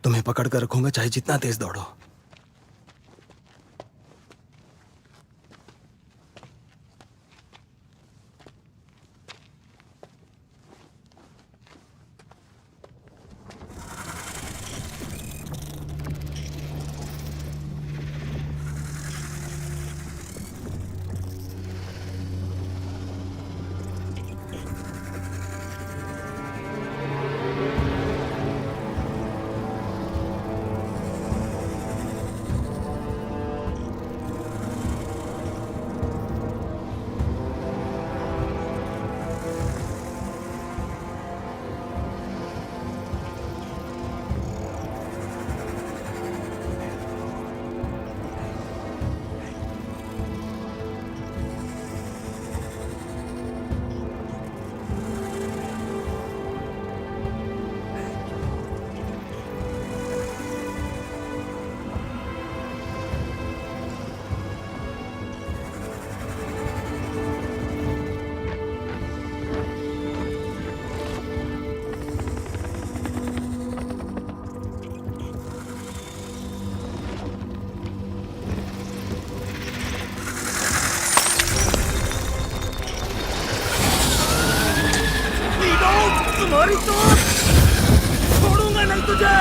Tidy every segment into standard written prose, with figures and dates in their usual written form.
तुम्हें पकड़ कर रखूंगा चाहे जितना तेज दौड़ो। तुम्हारी तो छोड़ूंगा नहीं तुझे।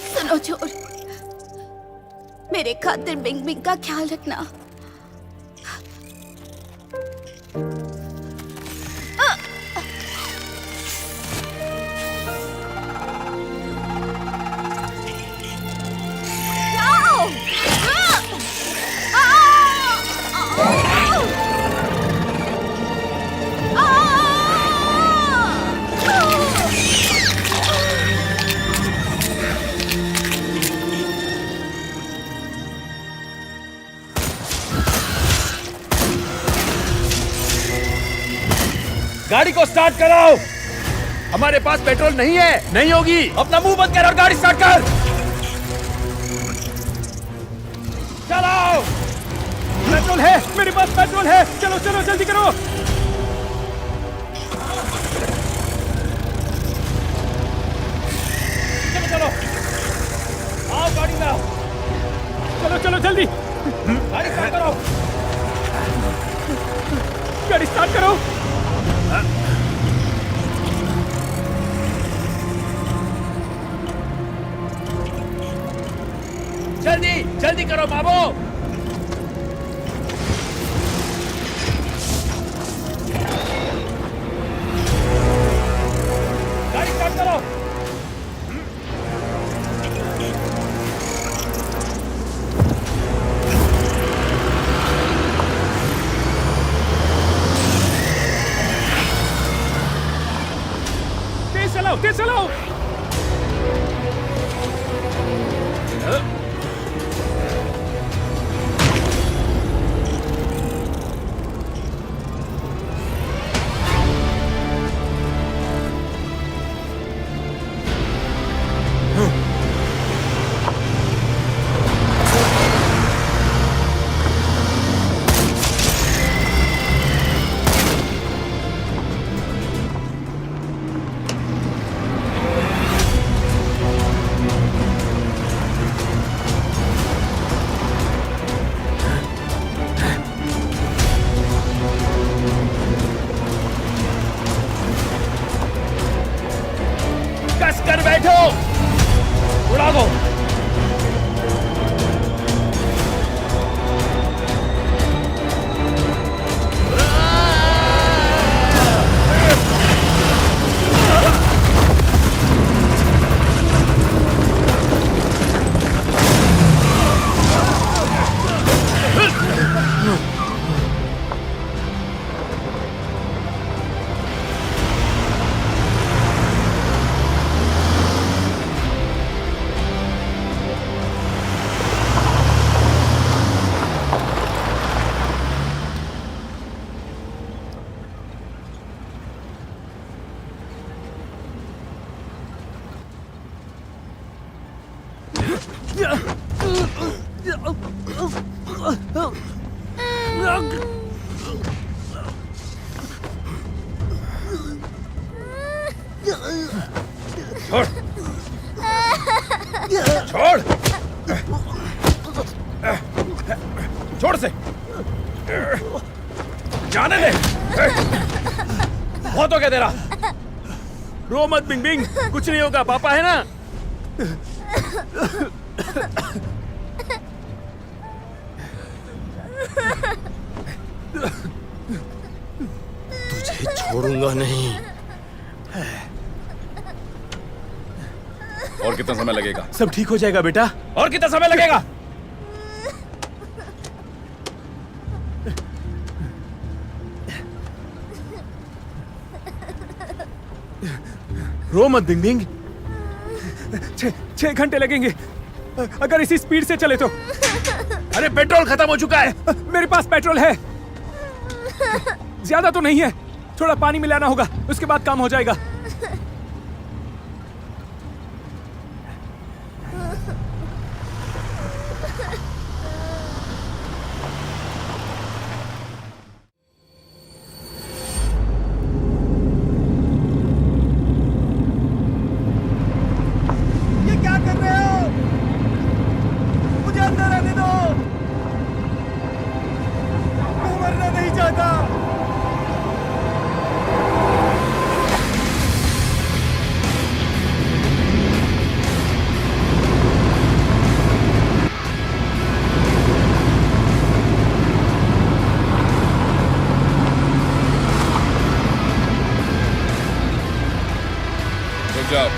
सुनो चोर, मेरे खातिर बिंग बिंग का ख्याल रखना। गाड़ी को स्टार्ट कराओ। हमारे पास पेट्रोल नहीं है। नहीं होगी। अपना मुंह बंद कर और गाड़ी स्टार्ट कर। चलाओ। पेट्रोल है, मेरे पास पेट्रोल है। चलो चलो जल्दी करो। चलो चलो आओ गाड़ी में आओ। चलो चलो जल्दी गाड़ी स्टार्ट करो। गाड़ी स्टार्ट करो। जल्दी जल्दी करो बाबू। गाड़ी स्टार्ट करो। तेज चलाओ तेज चलाओ। कस कर बैठो, उड़ा दो। छोड़, छोड़, छोड़ से, जाने दे। बहुत हो गया तेरा। रो मत बिंग बिंग, कुछ नहीं होगा, पापा है ना। तुझे छोड़ूंगा नहीं। और कितना समय लगेगा? सब ठीक हो जाएगा बेटा। और कितना समय लगेगा? रो मत बिंग बिंग। 6 घंटे लगेंगे अगर इसी स्पीड से चले तो। अरे पेट्रोल खत्म हो चुका है। मेरे पास पेट्रोल है, ज्यादा तो नहीं है। थोड़ा पानी मिलाना होगा, उसके बाद काम हो जाएगा। Good job.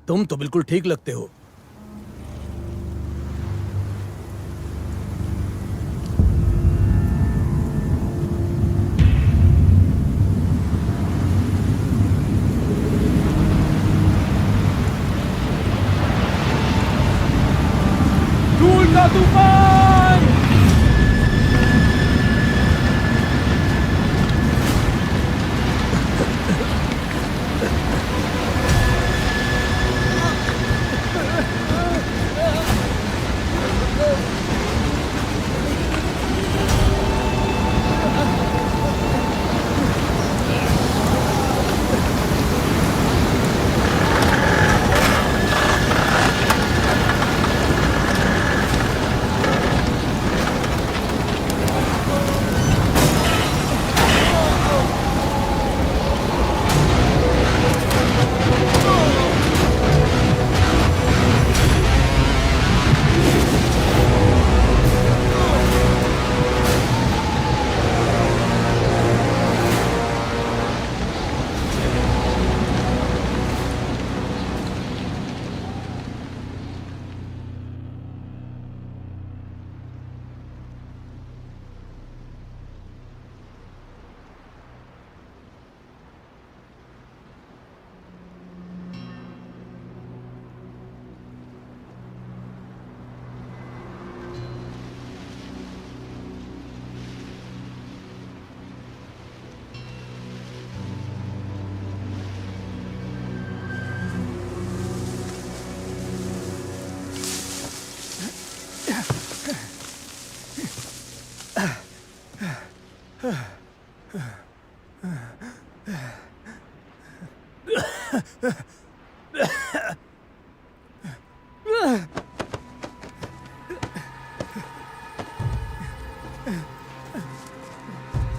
तुम तो बिल्कुल ठीक लगते हो। धूल का तूफान।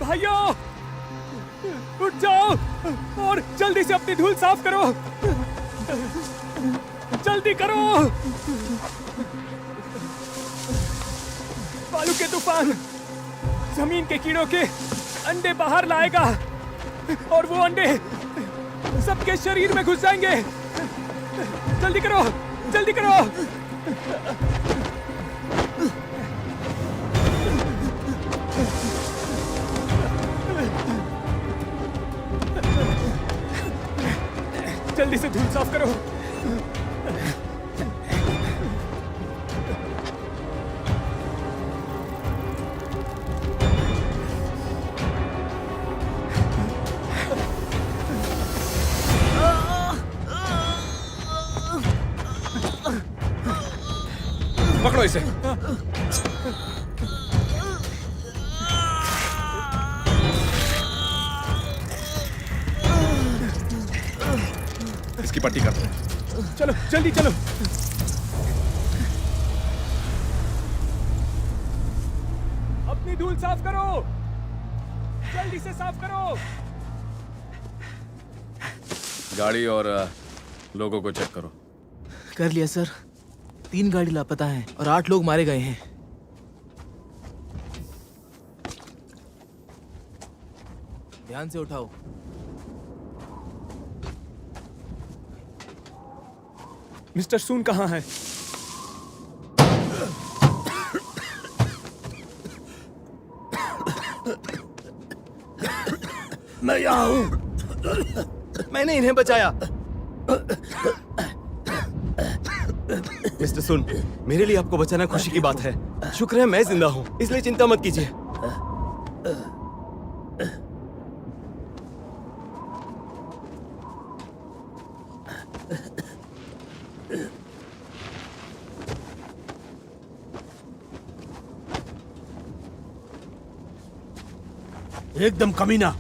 भाइयों, उठ जाओ और जल्दी से अपनी धूल साफ करो। जल्दी करो। बालू के तूफान जमीन के कीड़ों के अंडे बाहर लाएगा और वो अंडे सबके शरीर में घुस जाएंगे। जल्दी करो, जल्दी करो। जल्दी से धूल साफ करो। पकड़ो इसे। इसकी पट्टी कर दो। चलो जल्दी चलो। अपनी धूल साफ करो, जल्दी से साफ करो। गाड़ी और लोगों को चेक करो। कर लिया सर। 3 गाड़ी लापता हैं और 8 लोग मारे गए हैं। ध्यान से उठाओ। मिस्टर सून कहाँ है? मैं यहाँ हूँ। मैंने इन्हें बचाया। मिस्टर सुन, मेरे लिए आपको बचाना खुशी की बात है। शुक्र है मैं जिंदा हूँ, इसलिए चिंता मत कीजिए। एकदम कमीना।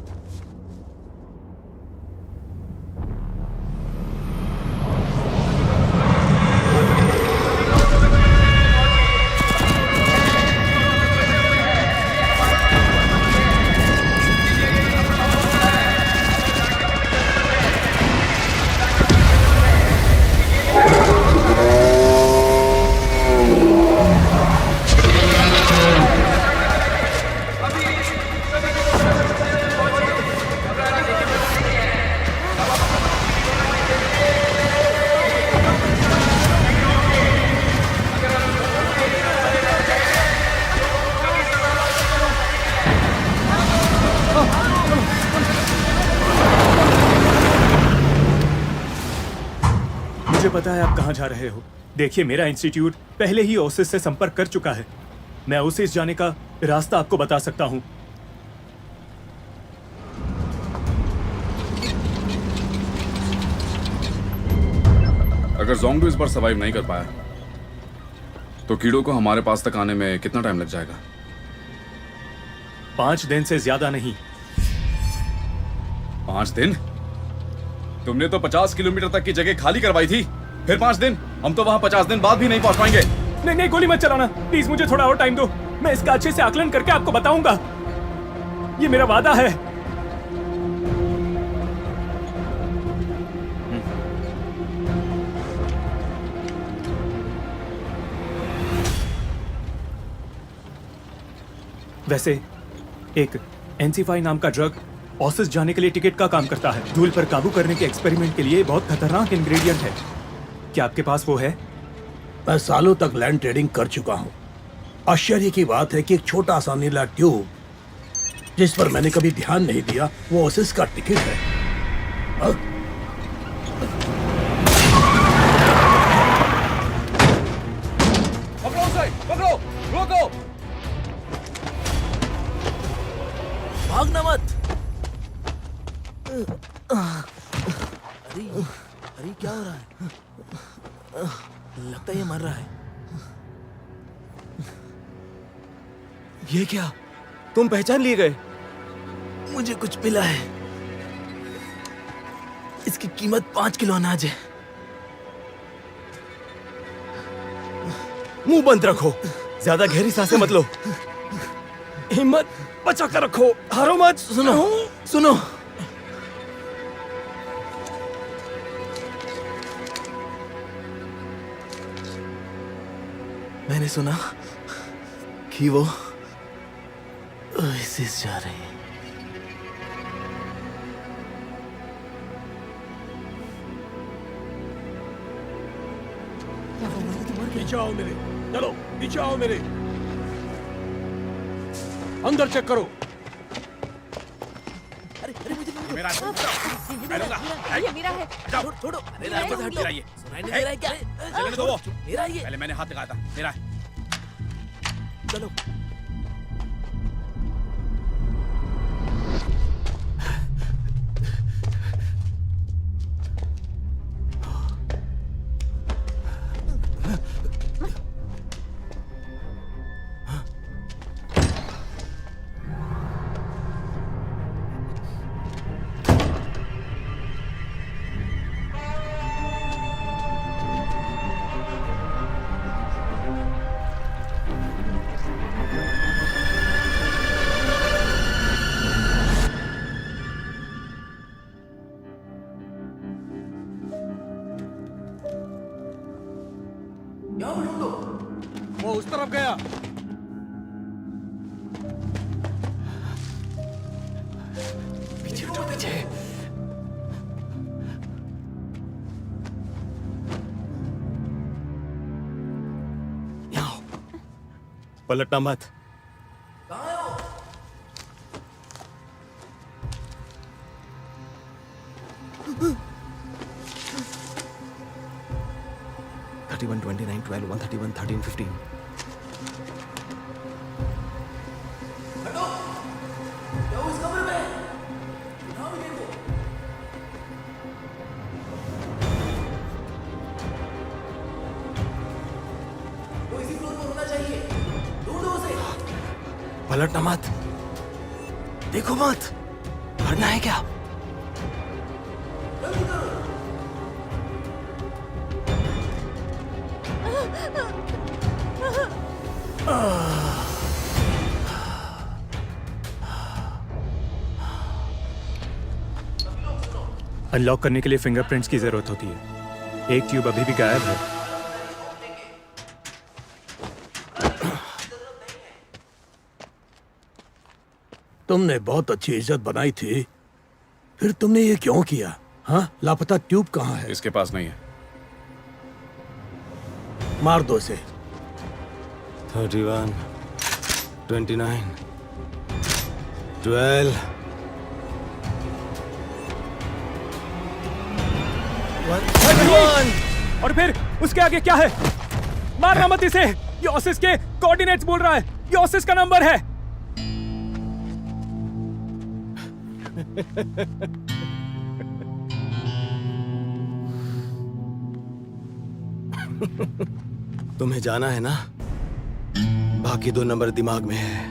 मुझे पता है आप कहाँ जा रहे हो। देखिए, मेरा इंस्टीट्यूट पहले ही ओसिस से संपर्क कर चुका है। मैं ओसिस जाने का रास्ता आपको बता सकता हूँ। अगर ज़ोंबी इस बार सर्वाइव नहीं कर पाया तो कीड़ों को हमारे पास तक आने में कितना टाइम लग जाएगा? 5 दिन से ज्यादा नहीं। 5 दिन? तुमने तो 50 किलोमीटर तक की जगह खाली करवाई थी, फिर 5 दिन? हम तो वहां 50 दिन बाद भी नहीं पहुंच पाएंगे। नहीं नहीं, गोली मत चलाना प्लीज, मुझे थोड़ा और टाइम दो। मैं इसका अच्छे से आकलन करके आपको बताऊंगा। ये मेरा वादा है। वैसे एक एनसीफाई नाम का ड्रग ओसिस जाने के लिए टिकट का काम करता है। धूल पर काबू करने के एक्सपेरिमेंट के लिए बहुत खतरनाक इंग्रेडिएंट है। क्या आपके पास वो है? मैं सालों तक लैंड ट्रेडिंग कर चुका हूँ। आश्चर्य की बात है कि एक छोटा सा नीला ट्यूब जिस पर मैंने कभी ध्यान नहीं दिया, वो ओसिस का टिकट है। पकड़ो उसे, पकड़ो, रोको। भागना मत। अरे क्या हो रहा है? लगता है ये मर रहा है। ये क्या? तुम पहचान लिए गए? मुझे कुछ पिला है। इसकी कीमत 5 किलो अनाज है। मुंह बंद रखो, ज्यादा गहरी सांसें मत लो, हिम्मत बचा कर रखो, हारो मत। सुनो सुनो, मैंने सुना कि वो ओएसिस जा रहे हैं। पीछे आओ मेरे, चलो पीछे आओ मेरे, अंदर चेक करो। मेरा ये मेरा है। छोड़ो, मेरा है। मेरा ये सुनाई नहीं दे रहा है क्या? चलने दो वो। मेरा ये, पहले मैंने हाथ लगाया था, मेरा है। चलो। वो उस तरफ गया। पीछे हटो, पीछे। यहाँ आओ। पलटना मत। 31, 29, 12, 131, 13, 15. पलटना मत, देखो मत, मरना है क्या? अनलॉक करने के लिए फिंगरप्रिंट्स की जरूरत होती है। एक ट्यूब अभी भी गायब है। तुमने बहुत अच्छी इज्जत बनाई थी, फिर तुमने ये क्यों किया? हाँ, लापता ट्यूब कहाँ है? इसके पास नहीं है। मार दो इसे। 31, 29, 12. और फिर उसके आगे क्या है? मारना मत इसे। ये ओसिस के कोऑर्डिनेट्स बोल रहा है। ये ओसिस का नंबर है। तुम्हें जाना है ना? बाकी 2 नंबर दिमाग में है।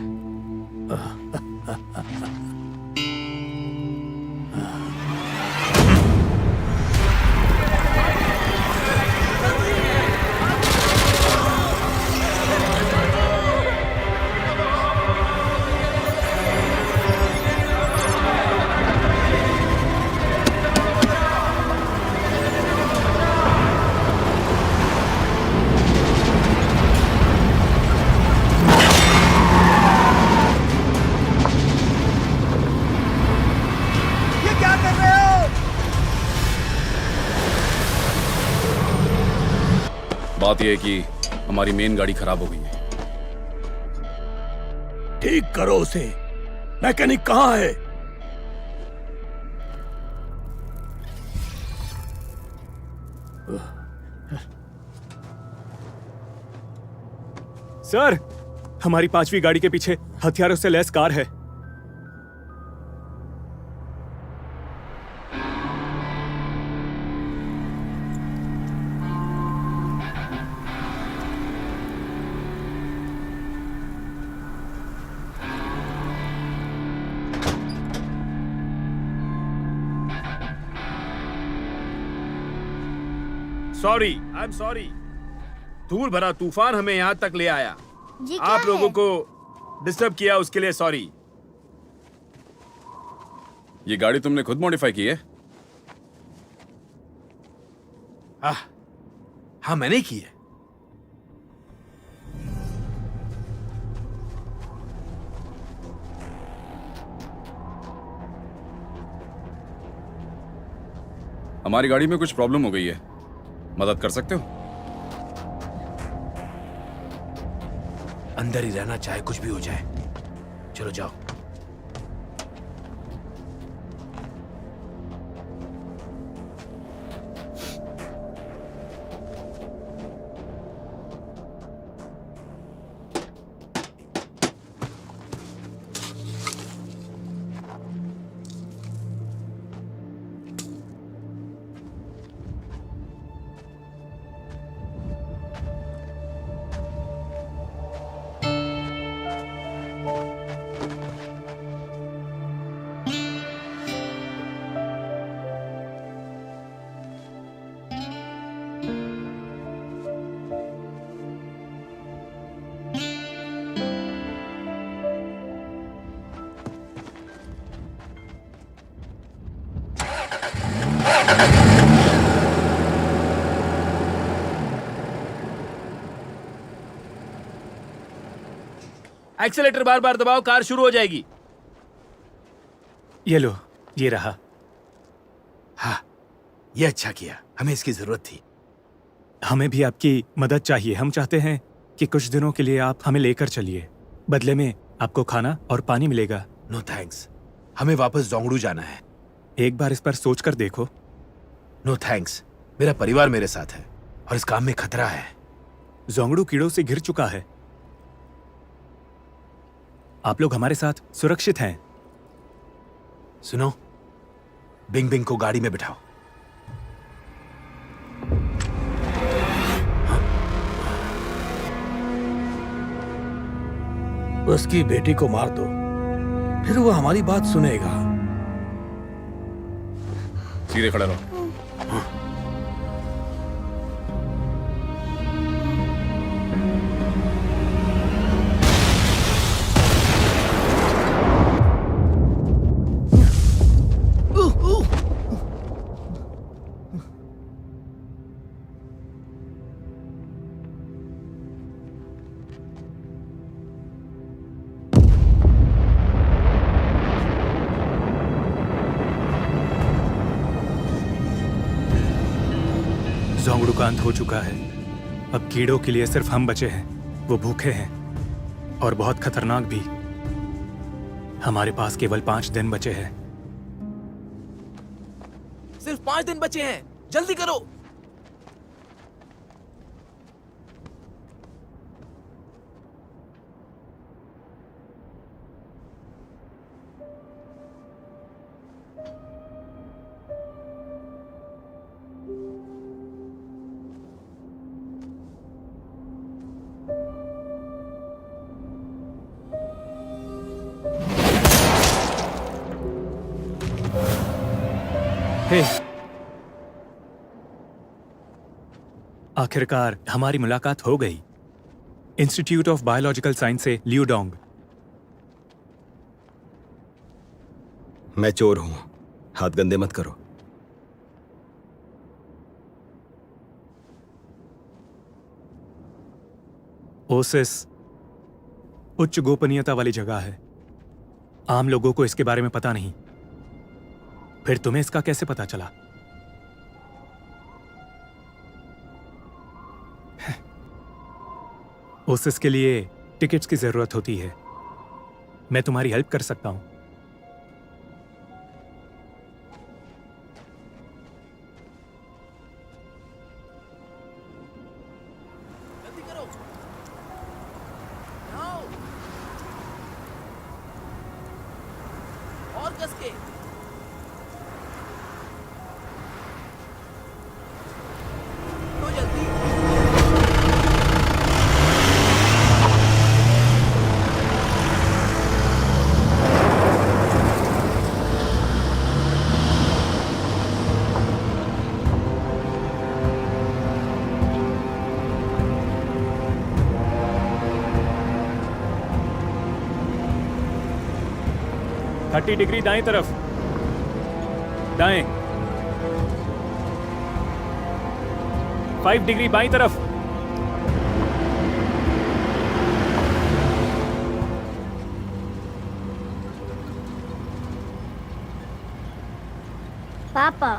बात यह है कि हमारी मेन गाड़ी खराब हो गई है। ठीक करो उसे। मैकेनिक कहाँ है? सर, हमारी 5वीं गाड़ी के पीछे हथियारों से लैस कार है। Sorry, I am sorry. धूल भरा तूफान हमें यहाँ तक ले आया। ये क्या आप है? लोगों को डिस्टर्ब किया, उसके लिए सॉरी। ये गाड़ी तुमने खुद मॉडिफाई की है? हाँ, मैंने की है। हमारी गाड़ी में कुछ प्रॉब्लम हो गई है, मदद कर सकते हो? अंदर ही रहना, चाहे कुछ भी हो जाए। चलो जाओ। एक्सेलेटर बार बार दबाओ, कार शुरू हो जाएगी। ये लो, ये रहा। हाँ, ये अच्छा किया, हमें इसकी जरूरत थी। हमें भी आपकी मदद चाहिए। हम चाहते हैं कि कुछ दिनों के लिए आप हमें लेकर चलिए। बदले में आपको खाना और पानी मिलेगा। नो थैंक्स, हमें वापस जोंगड़ू जाना है। एक बार इस पर सोच कर देखो। नो थैंक्स, मेरा परिवार मेरे साथ है और इस काम में खतरा है। जोंगड़ू कीड़ों से घिर चुका है। आप लोग हमारे साथ सुरक्षित हैं। सुनो, बिंग बिंग को गाड़ी में बिठाओ। उसकी बेटी को मार दो, फिर वो हमारी बात सुनेगा। सीधे खड़े रहो। जोंगड़ू का अंत हो चुका है। अब कीड़ों के लिए सिर्फ हम बचे हैं। वो भूखे हैं और बहुत खतरनाक भी। हमारे पास केवल 5 दिन बचे हैं। सिर्फ 5 दिन बचे हैं, जल्दी करो। हे, आखिरकार हमारी मुलाकात हो गई। इंस्टीट्यूट ऑफ बायोलॉजिकल साइंस से लियू डोंग। मैं चोर हूं, हाथ गंदे मत करो। ओसिस उच्च गोपनीयता वाली जगह है। आम लोगों को इसके बारे में पता नहीं। फिर तुम्हें इसका कैसे पता चला? ओसिस के लिए टिकट्स की जरूरत होती है। मैं तुम्हारी हेल्प कर सकता हूं। जल्दी करो। आओ। और कस के। तो जल्दी। 40 डिग्री दाएं तरफ, दाएं। 5 डिग्री बाईं तरफ। पापा,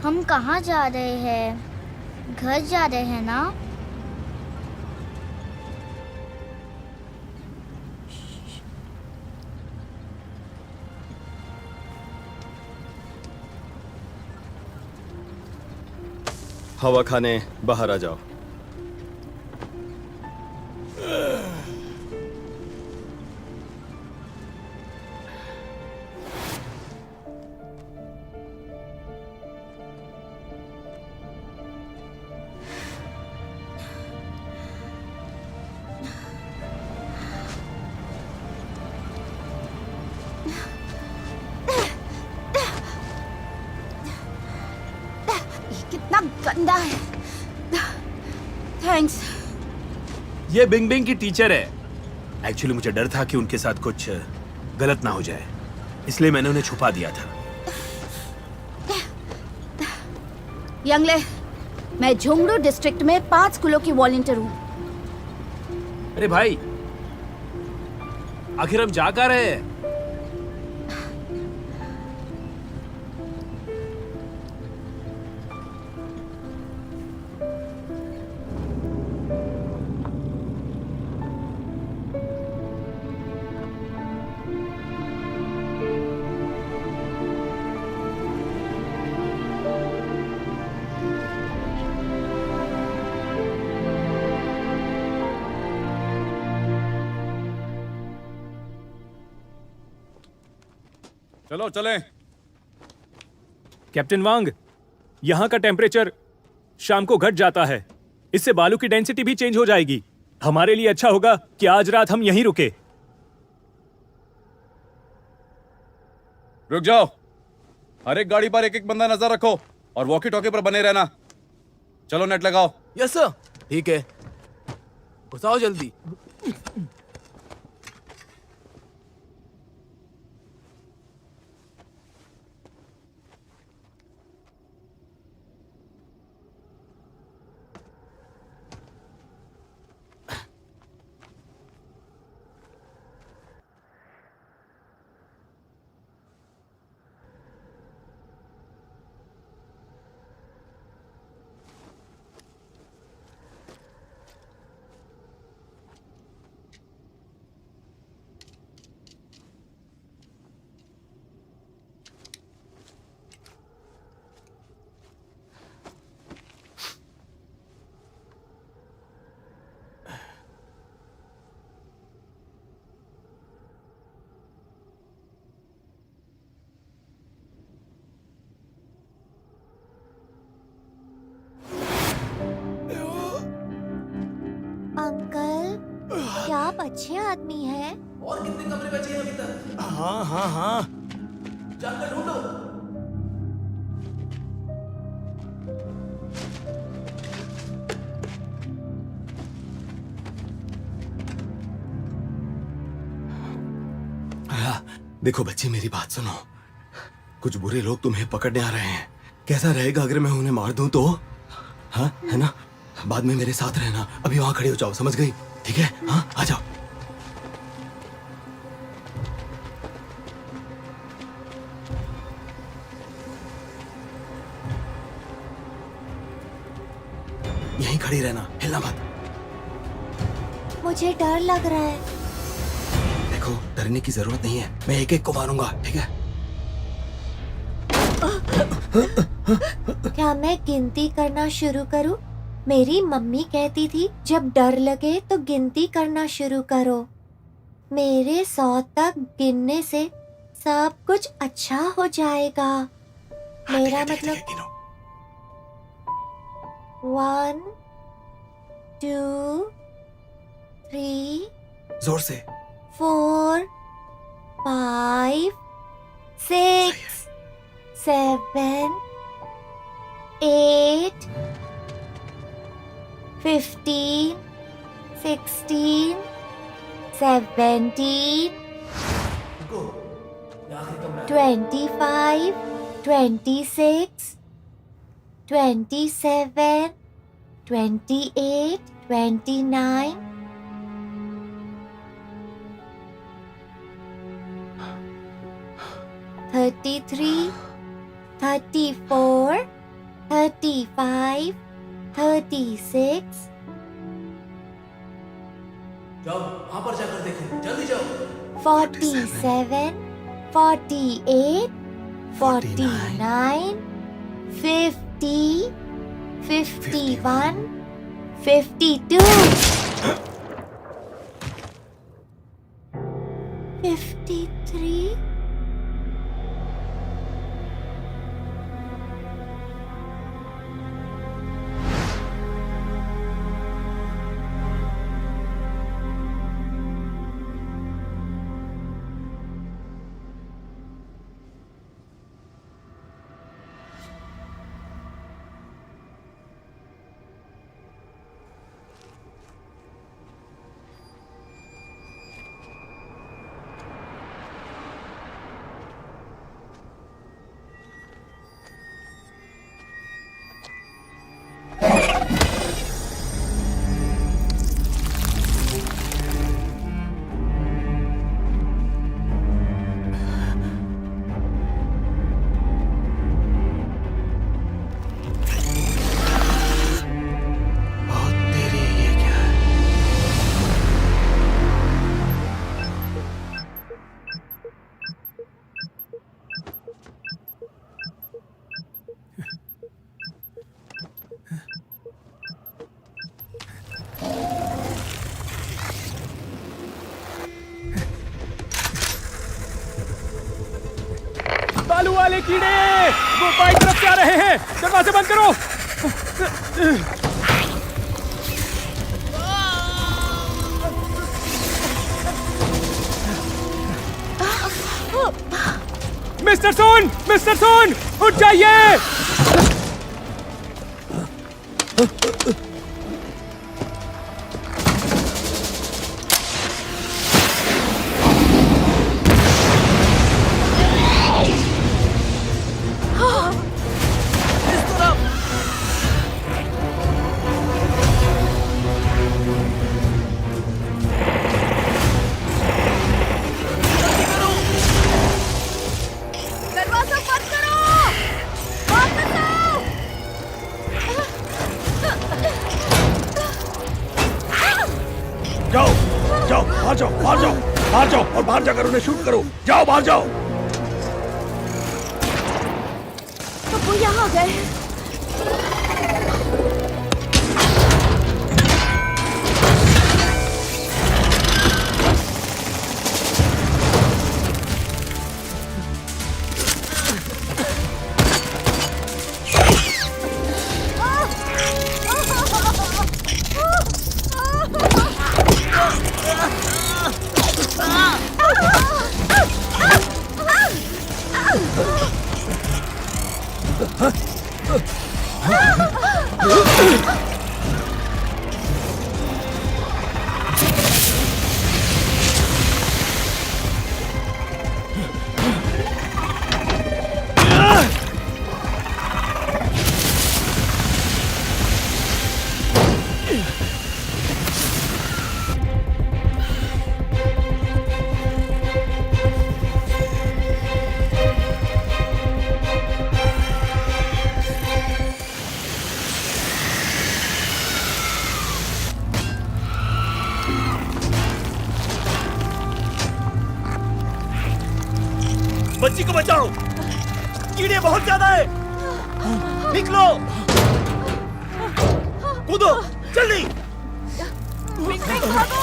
हम कहाँ जा रहे हैं? घर जा रहे हैं ना? हवा खाने बाहर आ जाओ। ये कितना गंदा है। थैंक्स। ये बिंग बिंग की टीचर है। एक्चुअली मुझे डर था कि उनके साथ कुछ गलत ना हो जाए, इसलिए मैंने उन्हें छुपा दिया था। यंगले, मैं झुंगड़ू डिस्ट्रिक्ट में 5 स्कूलों की वॉलंटियर हूँ। अरे भाई, आखिर हम जा कहाँ रहे हैं? चलो चलें। कैप्टन वांग, यहाँ का टेम्परेचर शाम को घट जाता है। इससे बालू की डेंसिटी भी चेंज हो जाएगी। हमारे लिए अच्छा होगा कि आज रात हम यहीं रुके। रुक जाओ। हर एक गाड़ी पर एक एक बंदा नजर रखो और वॉकी टॉकी पर बने रहना। चलो नेट लगाओ। Yes sir. ठीक है, घुसाओ जल्दी। अंकल, क्या आप अच्छे आदमी हैं? और कितने कमरे बचे हैं अभी तक? हाँ हाँ हाँ। जाकर ढूंढो। देखो बच्ची, मेरी बात सुनो। कुछ बुरे लोग तुम्हें पकड़ने आ रहे हैं। कैसा रहेगा अगर मैं उन्हें मार दूं तो? हाँ, है ना? बाद में मेरे साथ रहना। अभी वहां खड़ी हो जाओ, समझ गई? ठीक है? हाँ, आ जाओ। यहीं खड़ी रहना, हिलना मत। मुझे डर लग रहा है। देखो, डरने की जरूरत नहीं है। मैं एक एक को मारूंगा, ठीक है? क्या मैं गिनती करना शुरू करूं? मेरी मम्मी कहती थी जब डर लगे तो गिनती करना शुरू करो। मेरे 100 तक गिनने से सब कुछ अच्छा हो जाएगा। मेरा मतलब 1 2 3 जोर से। 4 5 6 7 8 15 16 17 25, 26, 27, 28, 29. $33, $34, $35, $36. जाओ वहां पर जाकर देखो, जल्दी जाओ। 47, 48, 49, 50, 51, 52, 53. बालू वाले कीड़े वो बाई तरफ से आ रहे हैं, दरवाजे बंद करो। मिस्टर सोन उठ जाइए। बाहर जाओ और बाहर जाकर उन्हें शूट करो। जाओ बाहर जाओ। अब वो यहाँ आ गए। बच्ची को बचाओ, कीड़े बहुत ज्यादा है। निकलो, कूदो, जल्दी। बिंग बिंग भागो,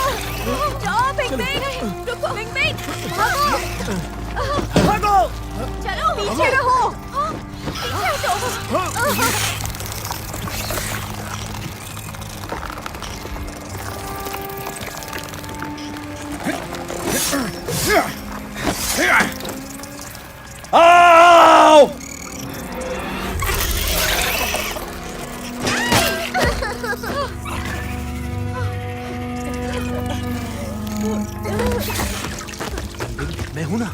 जाओ बिंग बिंग, रुको बिंग बिंग, भागो, भागो, चलो पीछे रहो, पीछे हटो। आओ! मैं हूं ना।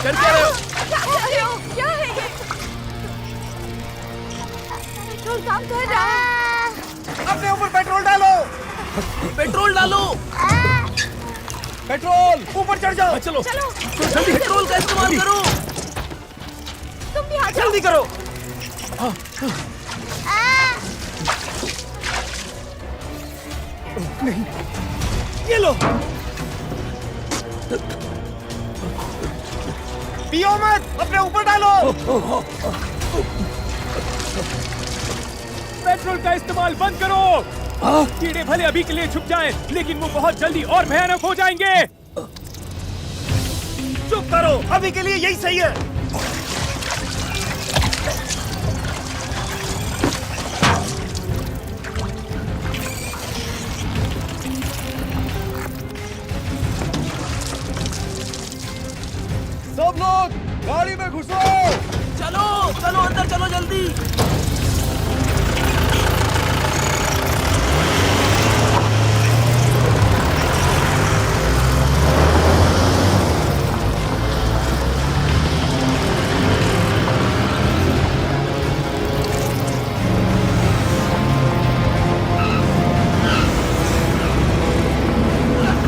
कर क्या रहे हो? क्या कर रहे हो? क्या है ये? पेट्रोल काम कर रहा है। अपने ऊपर पेट्रोल डालो। पेट्रोल डालो। पेट्रोल ऊपर चढ़ जाओ। चलो चलो जल्दी पेट्रोल का इस्तेमाल करो। तुम भी आ जाओ। जल्दी करो। नहीं, ये लो। पियो मत, अपने ऊपर डालो। पेट्रोल का इस्तेमाल बंद करो। कीड़े भले अभी के लिए छुप जाएं, लेकिन वो बहुत जल्दी और भयानक हो जाएंगे। चुप करो, अभी के लिए यही सही है। सब लोग गाड़ी में घुसो। चलो चलो अंदर चलो जल्दी।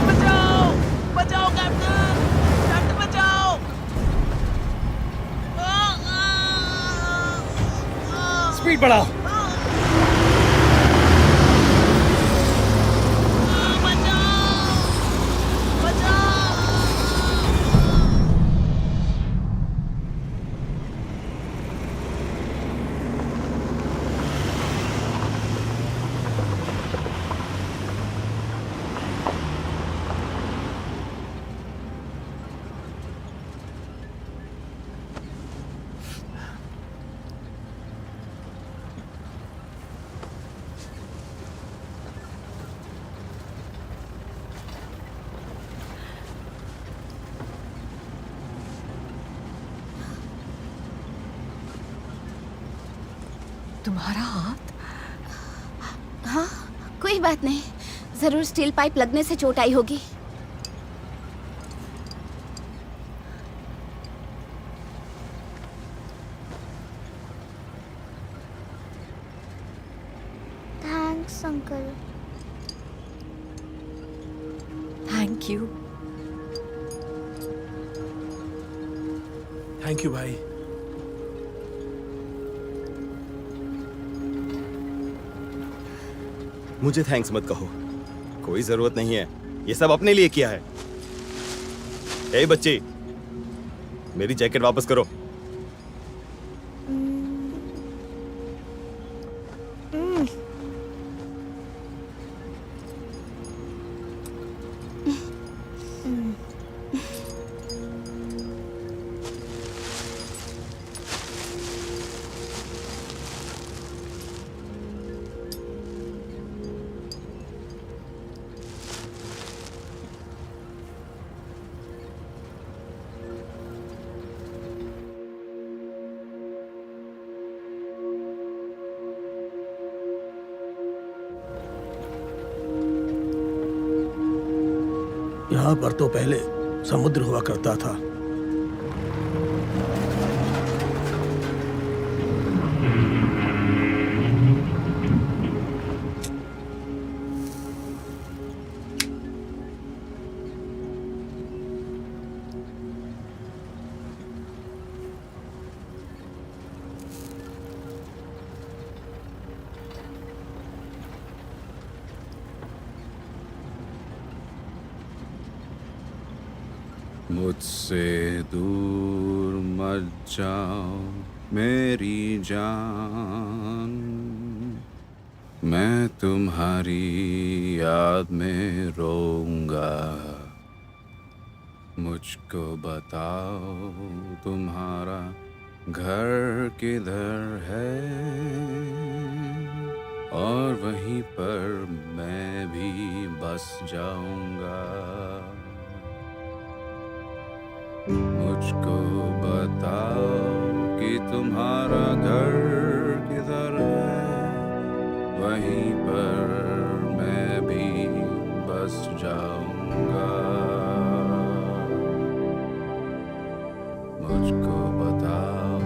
बचाओ बचाओ कैप्टन, कैप्टन बचाओ। स्पीड बढ़ाओ। तुम्हारा हाथ? हाँ, कोई बात नहीं, जरूर स्टील पाइप लगने से चोट आई होगी। Thanks uncle. Thank you. Thank you भाई। मुझे थैंक्स मत कहो, कोई जरूरत नहीं है, ये सब अपने लिए किया है। ए बच्ची, मेरी जैकेट वापस करो। यहाँ पर तो पहले समुद्र हुआ करता था। मुझसे दूर मत जाओ मेरी जान, मैं तुम्हारी याद में रोऊंगा। मुझको बताओ तुम्हारा घर किधर है, और वहीं पर मैं भी बस जाऊंगा। मुझको बताओ कि तुम्हारा घर किधर है, वहीं पर मैं भी बस जाऊंगा। मुझको बताओ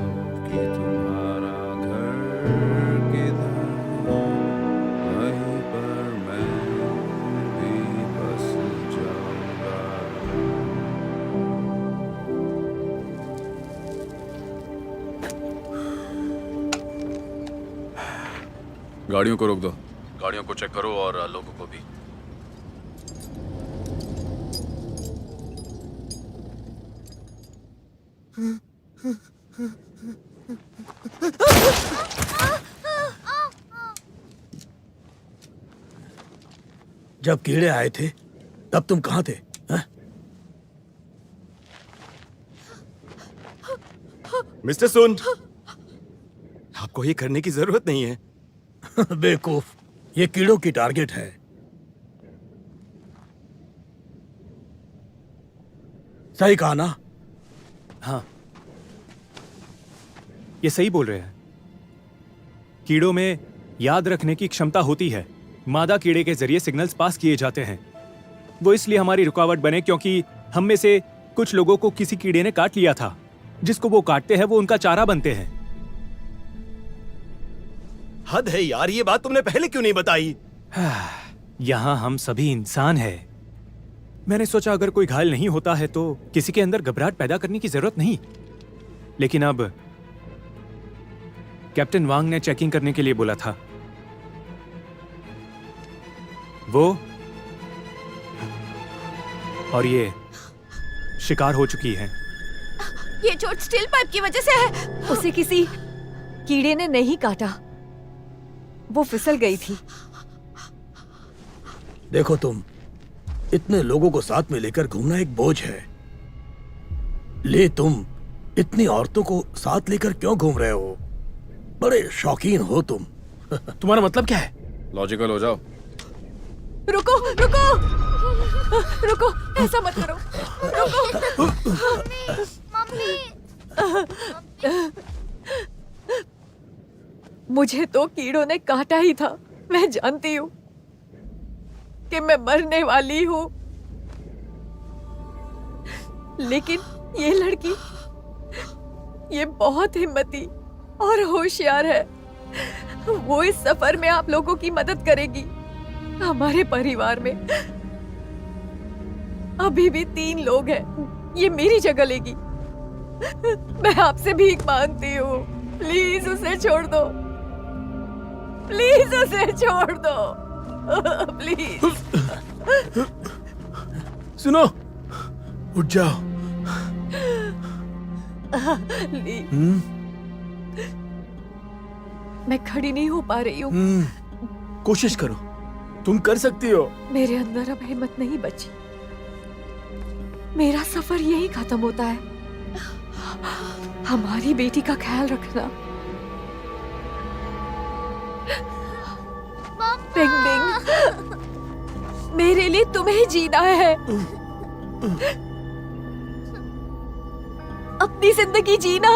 कि तुम्हारा घर किधर है, वहीं पर मैं भी बस जाऊंगा। गाड़ियों को रोक दो, गाड़ियों को चेक करो और लोगों को भी। जब कीड़े आए थे तब तुम कहाँ थे हाँ? मिस्टर सुन, आपको ये करने की जरूरत नहीं है। बेवकूफ, ये कीड़ों की टारगेट है। सही कहा ना? हाँ, ये सही बोल रहे हैं। कीड़ों में याद रखने की क्षमता होती है। मादा कीड़े के जरिए सिग्नल्स पास किए जाते हैं। वो इसलिए हमारी रुकावट बने क्योंकि हम में से कुछ लोगों को किसी कीड़े ने काट लिया था। जिसको वो काटते हैं वो उनका चारा बनते हैं। हद है यार, ये बात तुमने पहले क्यों नहीं बताई? यहाँ हम सभी इंसान हैं। मैंने सोचा अगर कोई घायल नहीं होता है तो किसी के अंदर घबराहट पैदा करने की जरूरत नहीं। लेकिन अब कैप्टन वांग ने चेकिंग करने के लिए बोला था। वो और ये शिकार हो चुकी है। ये चोट स्टील पाइप की वजह से है। उसे किसी कीड़े ने नहीं काटा, वो फिसल गई थी। देखो तुम, इतने लोगों को साथ में लेकर घूमना एक बोझ है। तुम इतनी औरतों को साथ लेकर क्यों घूम रहे हो? बड़े शौकीन हो तुम। तुम्हारा मतलब क्या है? लॉजिकल हो जाओ। रुको रुको रुको, ऐसा मत करो। रुको। मुझे तो कीड़ों ने काटा ही था। मैं जानती हूँ कि मैं मरने वाली हूँ, लेकिन ये लड़की, ये बहुत हिम्मती और होशियार है। वो इस सफर में आप लोगों की मदद करेगी। हमारे परिवार में अभी भी 3 लोग हैं। ये मेरी जगह लेगी। मैं आपसे भीख मांगती हूँ, प्लीज उसे छोड़ दो। प्लीज उसे छोड़ दो। प्लीज। सुनो, उठ जाओ। ली, मैं खड़ी नहीं हो पा रही हूँ। कोशिश करो, तुम कर सकती हो। मेरे अंदर अब हिम्मत नहीं बची। मेरा सफर यही खत्म होता है। हमारी बेटी का ख्याल रखना। बिंग बिंग, मेरे लिए तुम्हें जीना है। अपनी जिंदगी जीना।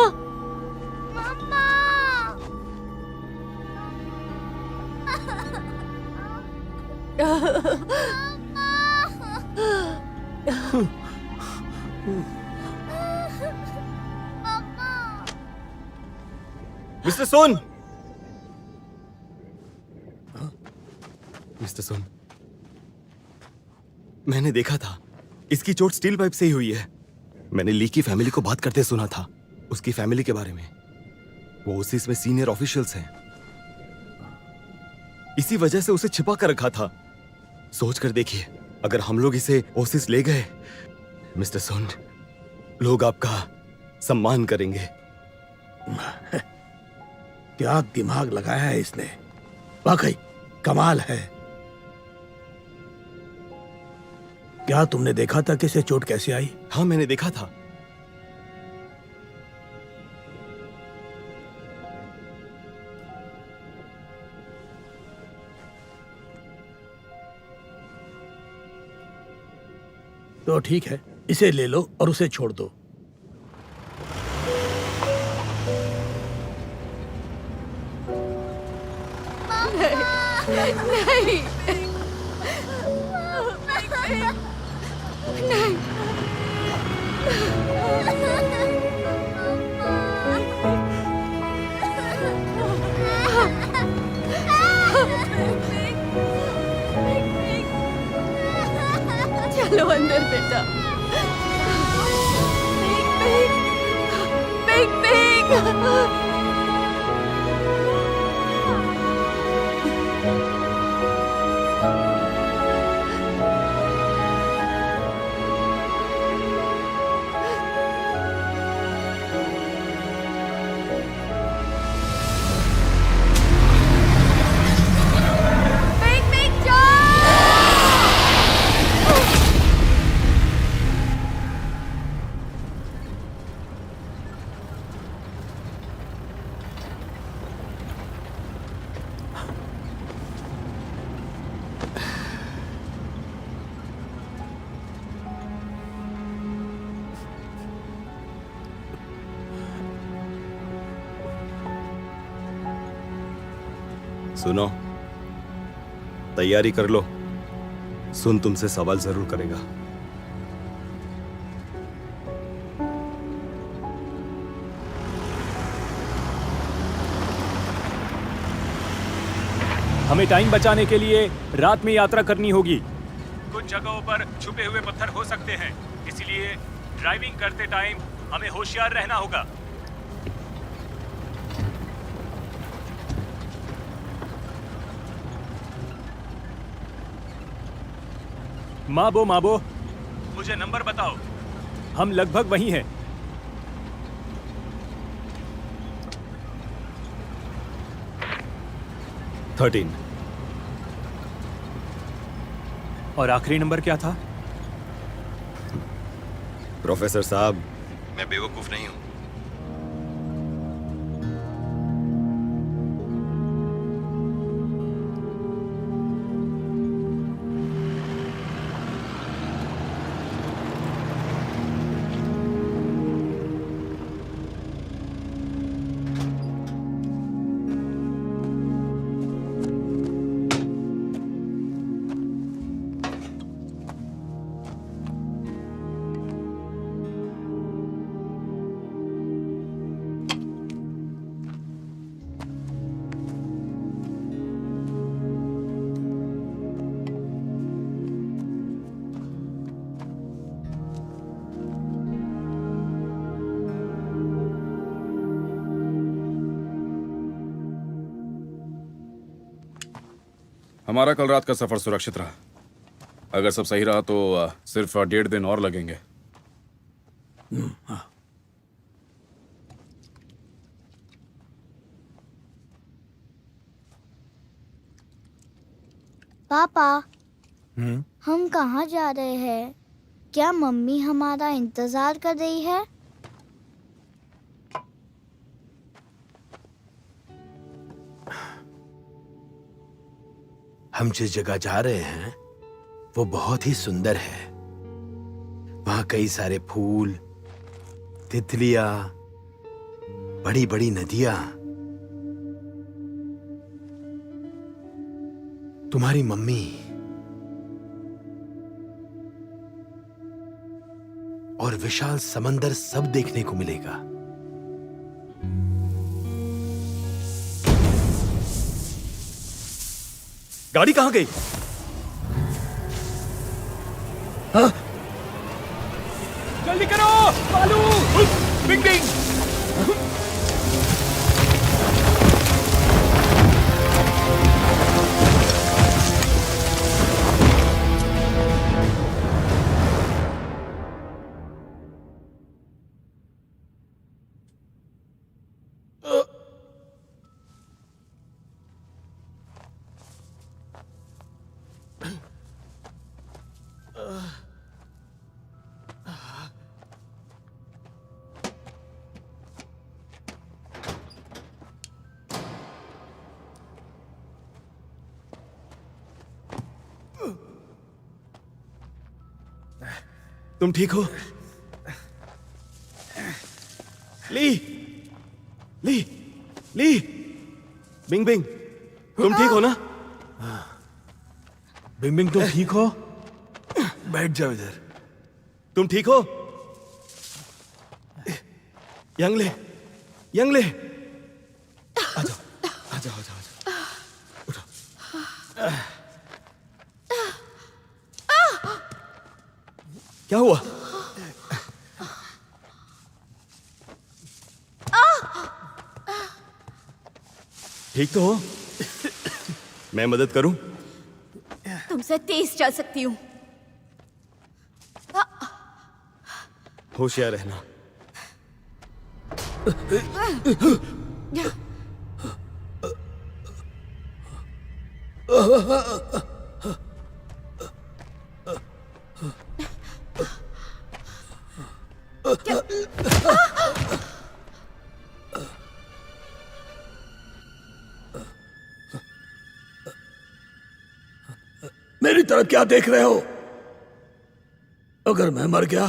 मिस्टर सोन, मिस्टर सोन, मैंने देखा था इसकी चोट स्टील पाइप से ही हुई है। मैंने ली की फैमिली को बात करते सुना था, उसकी फैमिली के बारे में। वो ओसिस में सीनियर ऑफिशियल्स हैं। इसी वजह से उसे छिपा कर रखा था। सोच कर देखिए, अगर हम लोग इसे ओसिस ले गए, मिस्टर सोन, लोग आपका सम्मान करेंगे। क्या दिमाग लगाया है इसने, वाकई कमाल है। क्या तुमने देखा था कि इसे चोट कैसे आई? हाँ, मैंने देखा था। तो ठीक है, इसे ले लो और उसे छोड़ दो। नहीं, नहीं। सुनो, तैयारी कर लो। सुन तुमसे सवाल जरूर करेगा। हमें टाइम बचाने के लिए रात में यात्रा करनी होगी। कुछ जगहों पर छुपे हुए पत्थर हो सकते हैं, इसलिए ड्राइविंग करते टाइम हमें होशियार रहना होगा। माबो माबो, मुझे नंबर बताओ। हम लगभग वहीं हैं। थर्टीन। और आखिरी नंबर क्या था? प्रोफेसर साहब, मैं बेवकूफ नहीं हूं। हमारा कल रात का सफर सुरक्षित रहा। अगर सब सही रहा तो सिर्फ 1.5 दिन और लगेंगे। पापा, हम कहाँ जा रहे हैं? क्या मम्मी हमारा इंतजार कर रही है? हम जिस जगह जा रहे हैं वो बहुत ही सुंदर है। वहां कई सारे फूल, तितलियां, बड़ी बड़ी नदियां। तुम्हारी मम्मी और विशाल समंदर सब देखने को मिलेगा। गाड़ी कहाँ गई? जल्दी करो बालू! बिंग बिंग! तुम ठीक हो? ली, ली, ली, बिंग बिंग, तुम ठीक हो ना? बिंग बिंग, तुम ठीक हो? बैठ जाओ इधर। तुम ठीक हो? यंगले, यंगले, आ जाओ, आ जाओ, आ जाओ, आ जाओ। उठो। क्या हुआ? ठीक तो हो? मैं मदद करूं? तुमसे तेज चल सकती हूँ। होशियार रहना। मेरी तरफ क्या देख रहे हो? अगर मैं मर गया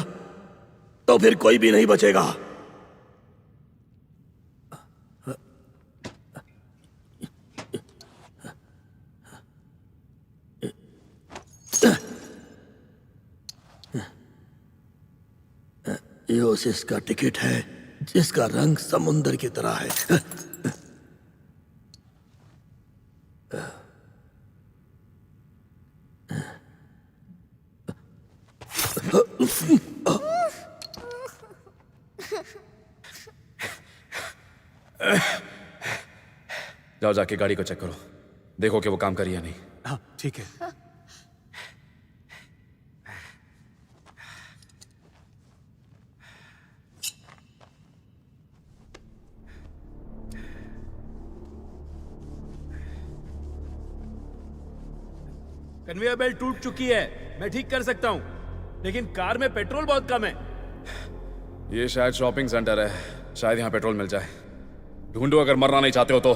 तो फिर कोई भी नहीं बचेगा। ये ओसिस का टिकट है जिसका रंग समुंदर की तरह है। जाओ जाके गाड़ी को चेक करो, देखो कि वो काम करी या नहीं। हाँ ठीक है। कन्वेयर बेल्ट टूट चुकी है, मैं ठीक कर सकता हूँ, लेकिन कार में पेट्रोल बहुत कम है। ये शायद शॉपिंग सेंटर है, शायद यहाँ पेट्रोल मिल जाए। ढूंढो अगर मरना नहीं चाहते हो तो।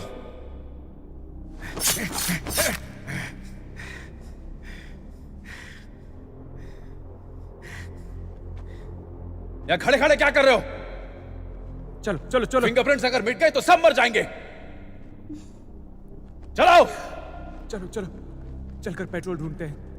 यहाँ खड़े खड़े क्या कर रहे हो? चलो चलो चलो। फिंगरप्रिंट्स अगर मिट गए तो सब मर जाएंगे। चलाओ। चलो चलो चलकर पेट्रोल ढूंढते हैं।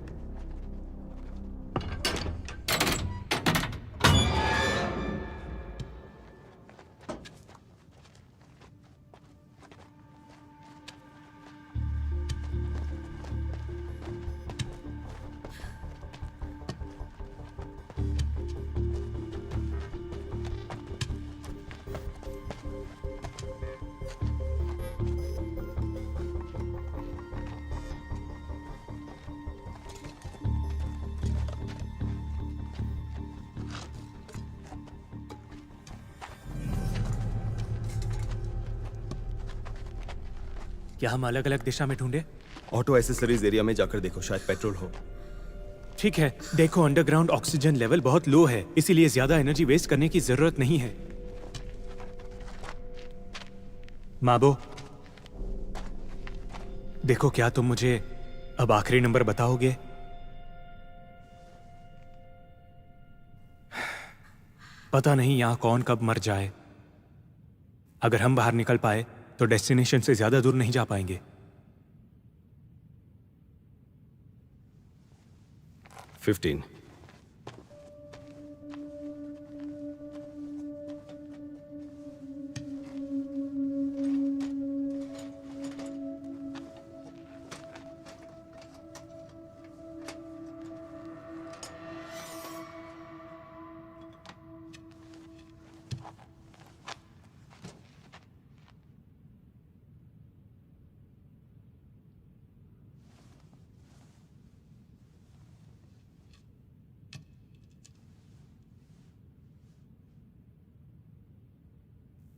क्या हम अलग अलग दिशा में ढूंढे? ऑटो एसेसरीज एरिया में जाकर देखो, शायद पेट्रोल हो। ठीक है, देखो अंडरग्राउंड ऑक्सीजन लेवल बहुत लो है, इसीलिए ज्यादा एनर्जी वेस्ट करने की जरूरत नहीं है। माबो, देखो क्या तुम मुझे अब आखिरी नंबर बताओगे? पता नहीं यहां कौन कब मर जाए। अगर हम बाहर निकल पाए तो डेस्टिनेशन से ज्यादा दूर नहीं जा पाएंगे। 15।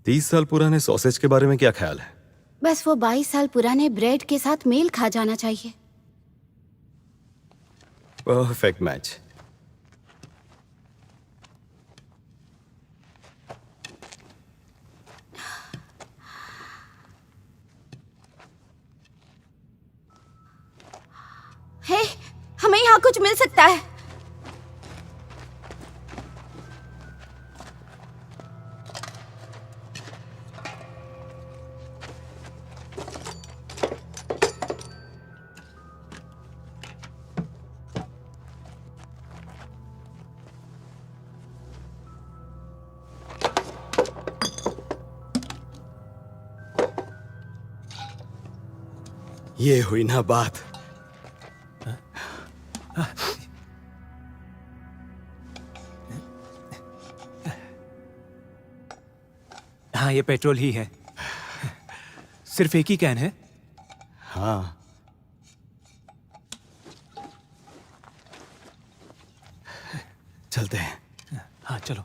तीस साल पुराने सॉसेज के बारे में क्या ख्याल है? बस वो 22 साल पुराने ब्रेड के साथ मेल खा जाना चाहिए। Perfect match. हे, हमें यहाँ कुछ मिल सकता है। ये हुई ना बात। हाँ, ये पेट्रोल ही है। सिर्फ एक ही कैन है? हाँ, चलते हैं। हाँ चलो।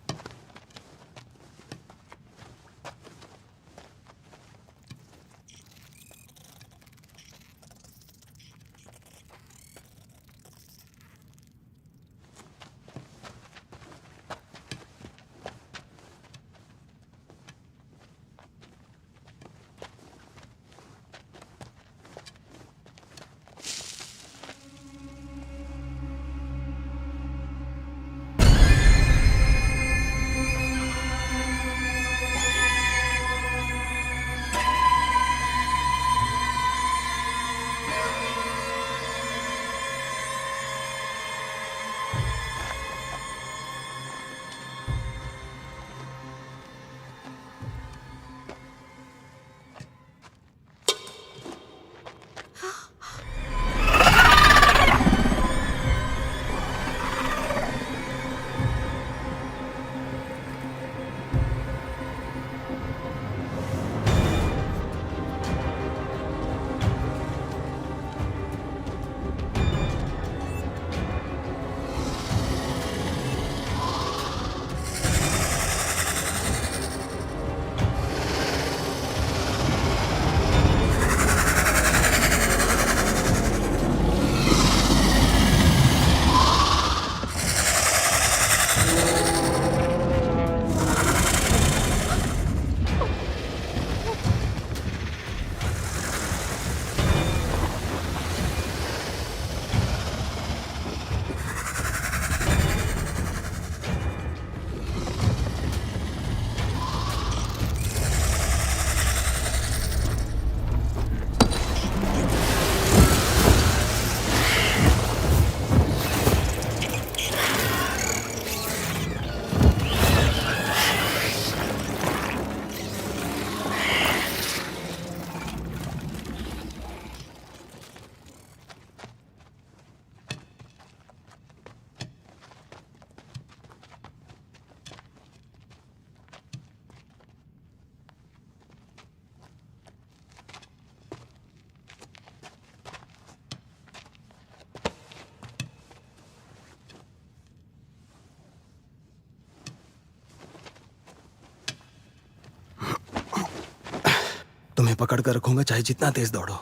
तुम्हें पकड़ कर रखूंगा चाहे जितना तेज दौड़ो।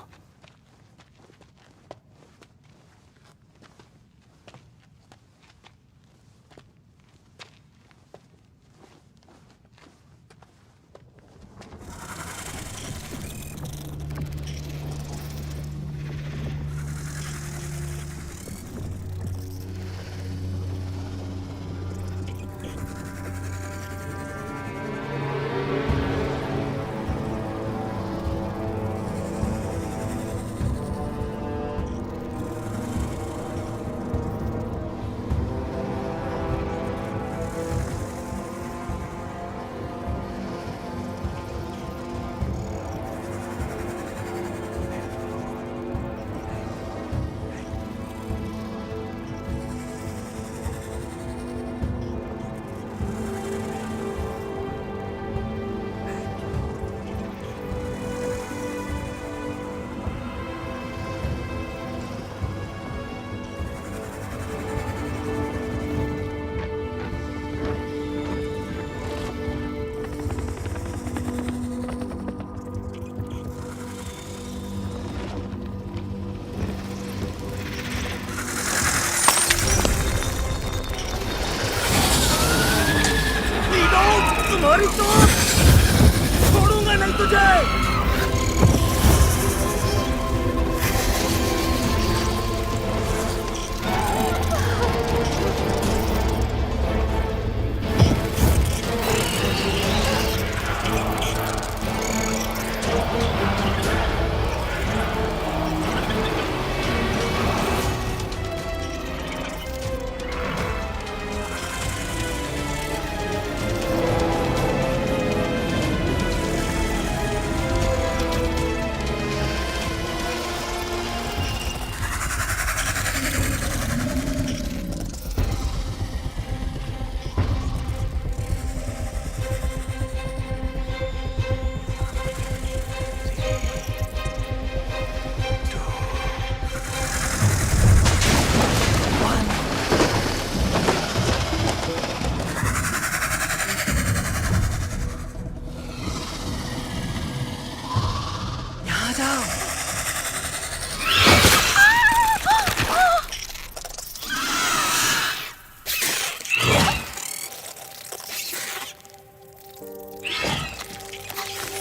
तुम्हारी तो छोड़ूंगा नहीं तुझे।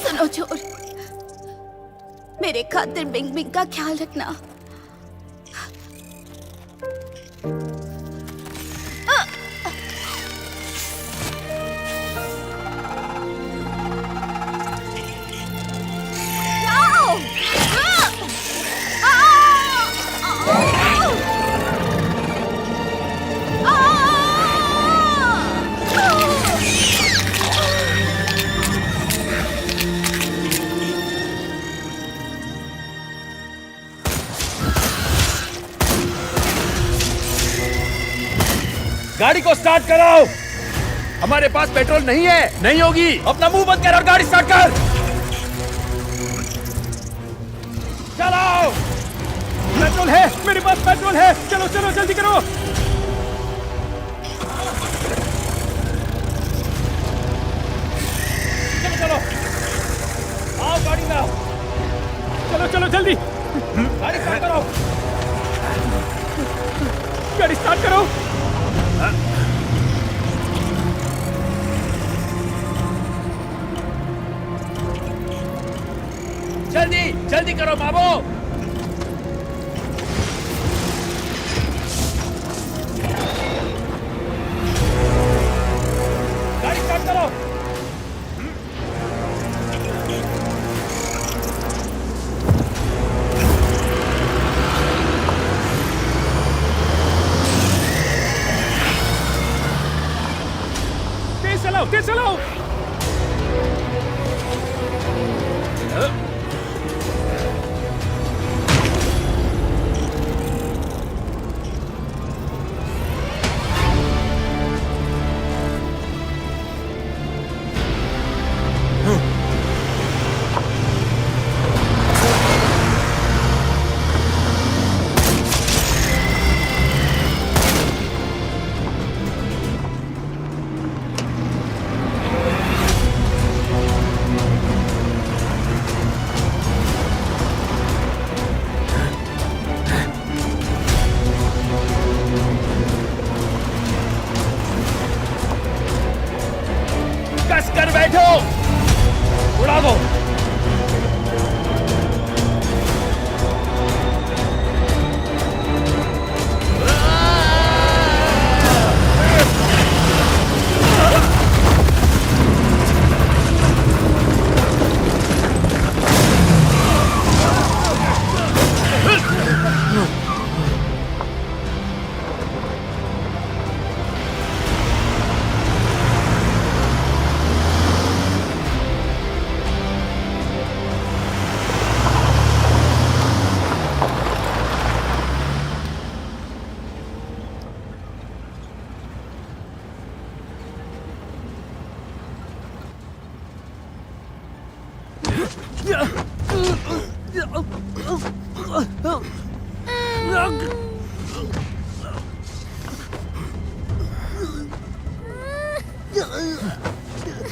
सुनो चोर, मेरे खातिर बिंग बिंग का ख्याल रखना। गाड़ी को स्टार्ट कराओ। हमारे पास पेट्रोल नहीं है। नहीं होगी। अपना मुंह बंद कर और गाड़ी स्टार्ट कर। चलाओ। पेट्रोल है, मेरे पास पेट्रोल है। चलो चलो जल्दी करो। चलो चलो, आओ गाड़ी में आओ। चलो चलो जल्दी, गाड़ी स्टार्ट करो। गाड़ी स्टार्ट करो। जल्दी जल्दी करो बाबू। गाड़ी स्टार्ट करो। तेज चलाओ, तेज चलाओ। कस कर बैठो, उड़ा दो।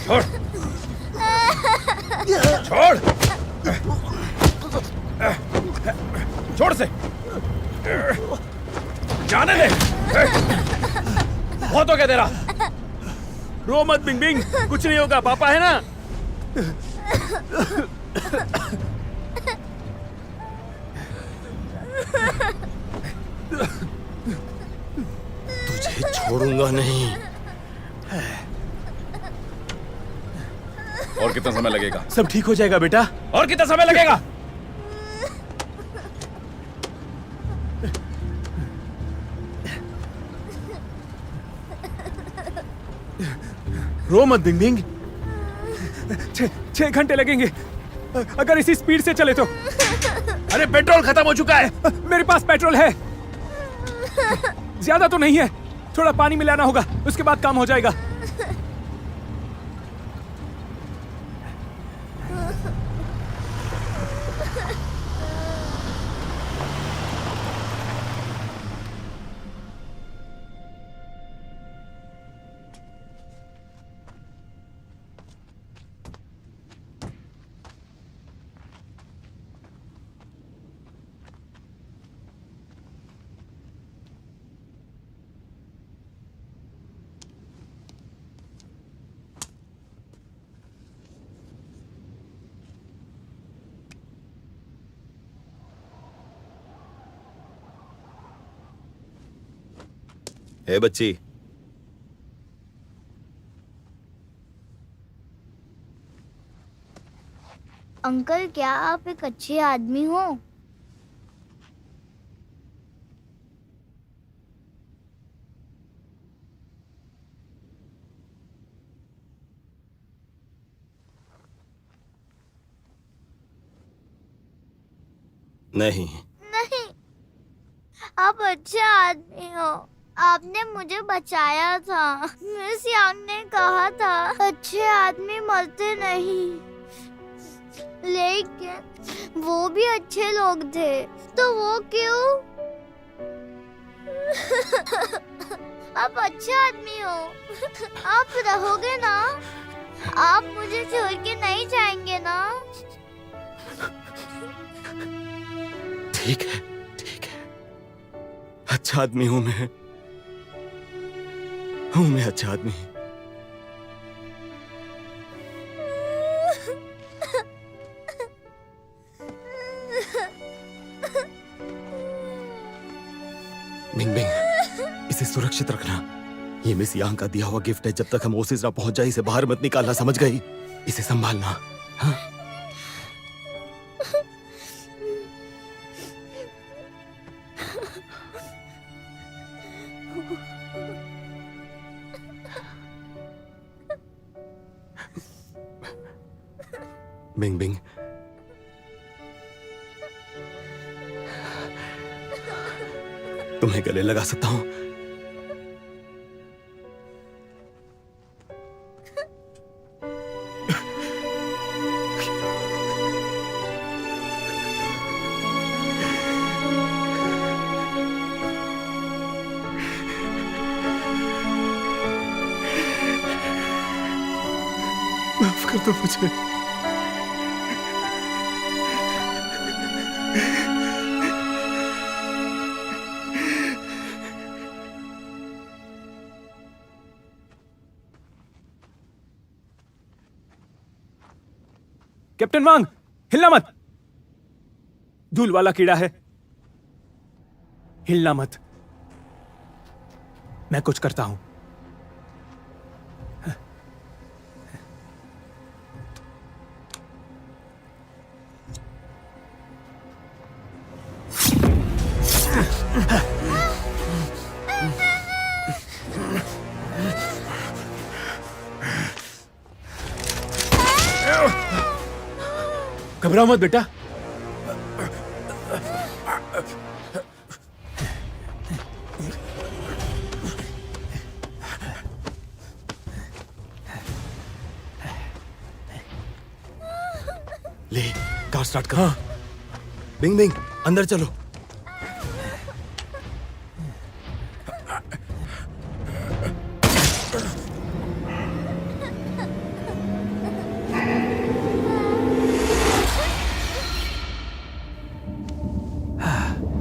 छोड़, छोड़, छोड़ से, जाने दे। बहुत हो गया तेरा। रो मत बिंग बिंग, कुछ नहीं होगा, पापा है ना। तुझे छोड़ूंगा नहीं। और कितना समय लगेगा? सब ठीक हो जाएगा बेटा। और कितना समय लगेगा? रो मत बिंग बिंग। 6 घंटे लगेंगे अगर इसी स्पीड से चले तो। अरे पेट्रोल खत्म हो चुका है। मेरे पास पेट्रोल है, ज्यादा तो नहीं है। थोड़ा पानी मिलाना होगा, उसके बाद काम हो जाएगा। ए बच्ची, अंकल क्या आप एक अच्छे आदमी हो? नहीं। नहीं, आप अच्छे आदमी हो। आपने मुझे बचाया था। मिस यांग ने कहा था अच्छे आदमी मरते नहीं, लेकिन वो भी अच्छे लोग थे, तो वो क्यों? आप अच्छे आदमी हो, आप रहोगे ना? आप मुझे छोड़ के नहीं जाएंगे ना? ठीक है, ठीक है। अच्छा आदमी हूं मैं, अच्छा आदमी। बिंग बिंग, इसे सुरक्षित रखना। ये मिस यांग का दिया हुआ गिफ्ट है। जब तक हम ओसिस ना पहुंच जाए इसे बाहर मत निकालना, समझ गई? इसे संभालना। हाँ? बिंग बिंग, तुम्हें गले लगा सकता हूं? माफ कर दो मुझे। कैप्टन वांग, हिलना मत। धूल वाला कीड़ा है, हिलना मत। मैं कुछ करता हूं। घबराओ मत बेटा। ले, कार स्टार्ट कर। बिंग बिंग, अंदर चलो।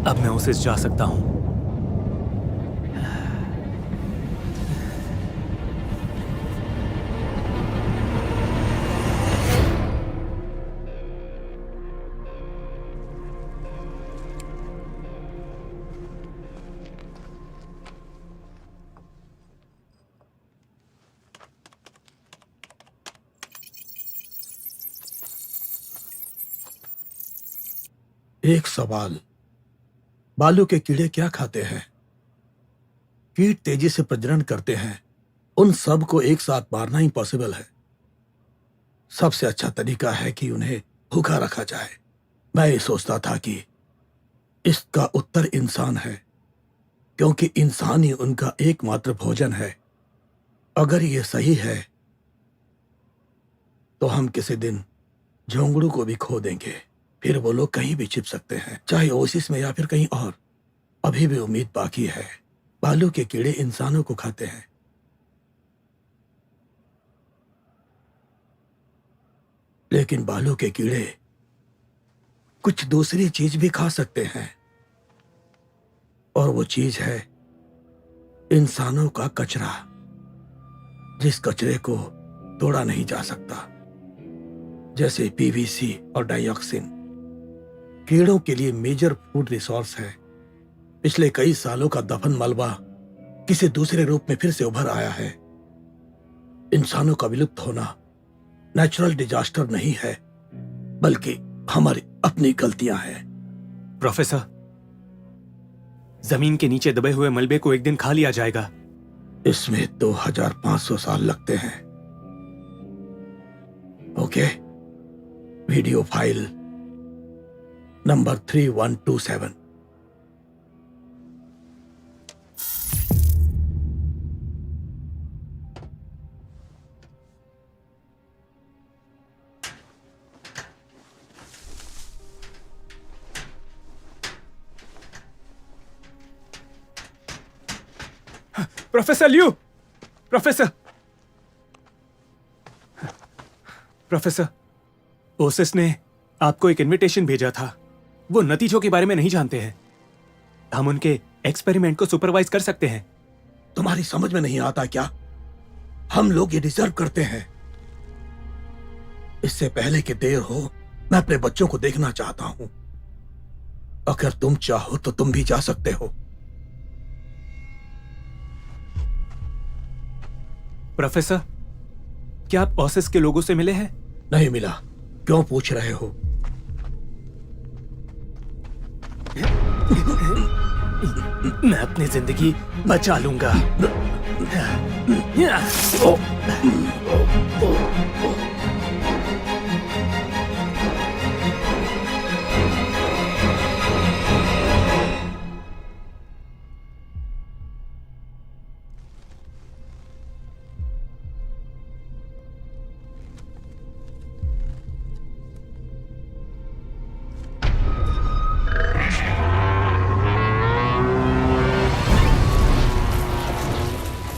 अब मैं ओसिस जा सकता हूं। एक सवाल, बालू के कीड़े क्या खाते हैं? कीट तेजी से प्रजनन करते हैं, उन सब को एक साथ मारना इम्पॉसिबल है। सबसे अच्छा तरीका है कि उन्हें भूखा रखा जाए। मैं ये सोचता था कि इसका उत्तर इंसान है, क्योंकि इंसान ही उनका एकमात्र भोजन है। अगर ये सही है तो हम किसी दिन झोंगड़ू को भी खो देंगे। फिर वो लोग कहीं भी छिप सकते हैं, चाहे ओसिस में या फिर कहीं और। अभी भी उम्मीद बाकी है। बालू के कीड़े इंसानों को खाते हैं, लेकिन बालू के कीड़े कुछ दूसरी चीज भी खा सकते हैं, और वो चीज है इंसानों का कचरा, जिस कचरे को तोड़ा नहीं जा सकता, जैसे पीवीसी और डाइऑक्सिन। कीड़ों के लिए मेजर फूड रिसोर्स है। पिछले कई सालों का दफन मलबा किसी दूसरे रूप में फिर से उभर आया है। इंसानों का विलुप्त होना नेचुरल डिजास्टर नहीं है, बल्कि हमारी अपनी गलतियां हैं। प्रोफेसर, जमीन के नीचे दबे हुए मलबे को एक दिन खा लिया जाएगा। इसमें 2500 साल लगते हैं। Okay, video file number 3127। Professor Liu, professor Oasis ने आपको एक इनविटेशन भेजा था। वो नतीजों के बारे में नहीं जानते हैं। हम उनके एक्सपेरिमेंट को सुपरवाइज कर सकते हैं। तुम्हारी समझ में नहीं आता क्या? हम लोग ये डिजर्व करते हैं। इससे पहले कि देर हो, मैं अपने बच्चों को देखना चाहता हूं। अगर तुम चाहो तो तुम भी जा सकते हो। प्रोफेसर, क्या आप ओसिस के लोगों से मिले हैं? नहीं मिला। क्यों पूछ रहे हो? मैं अपनी जिंदगी बचा लूंगा।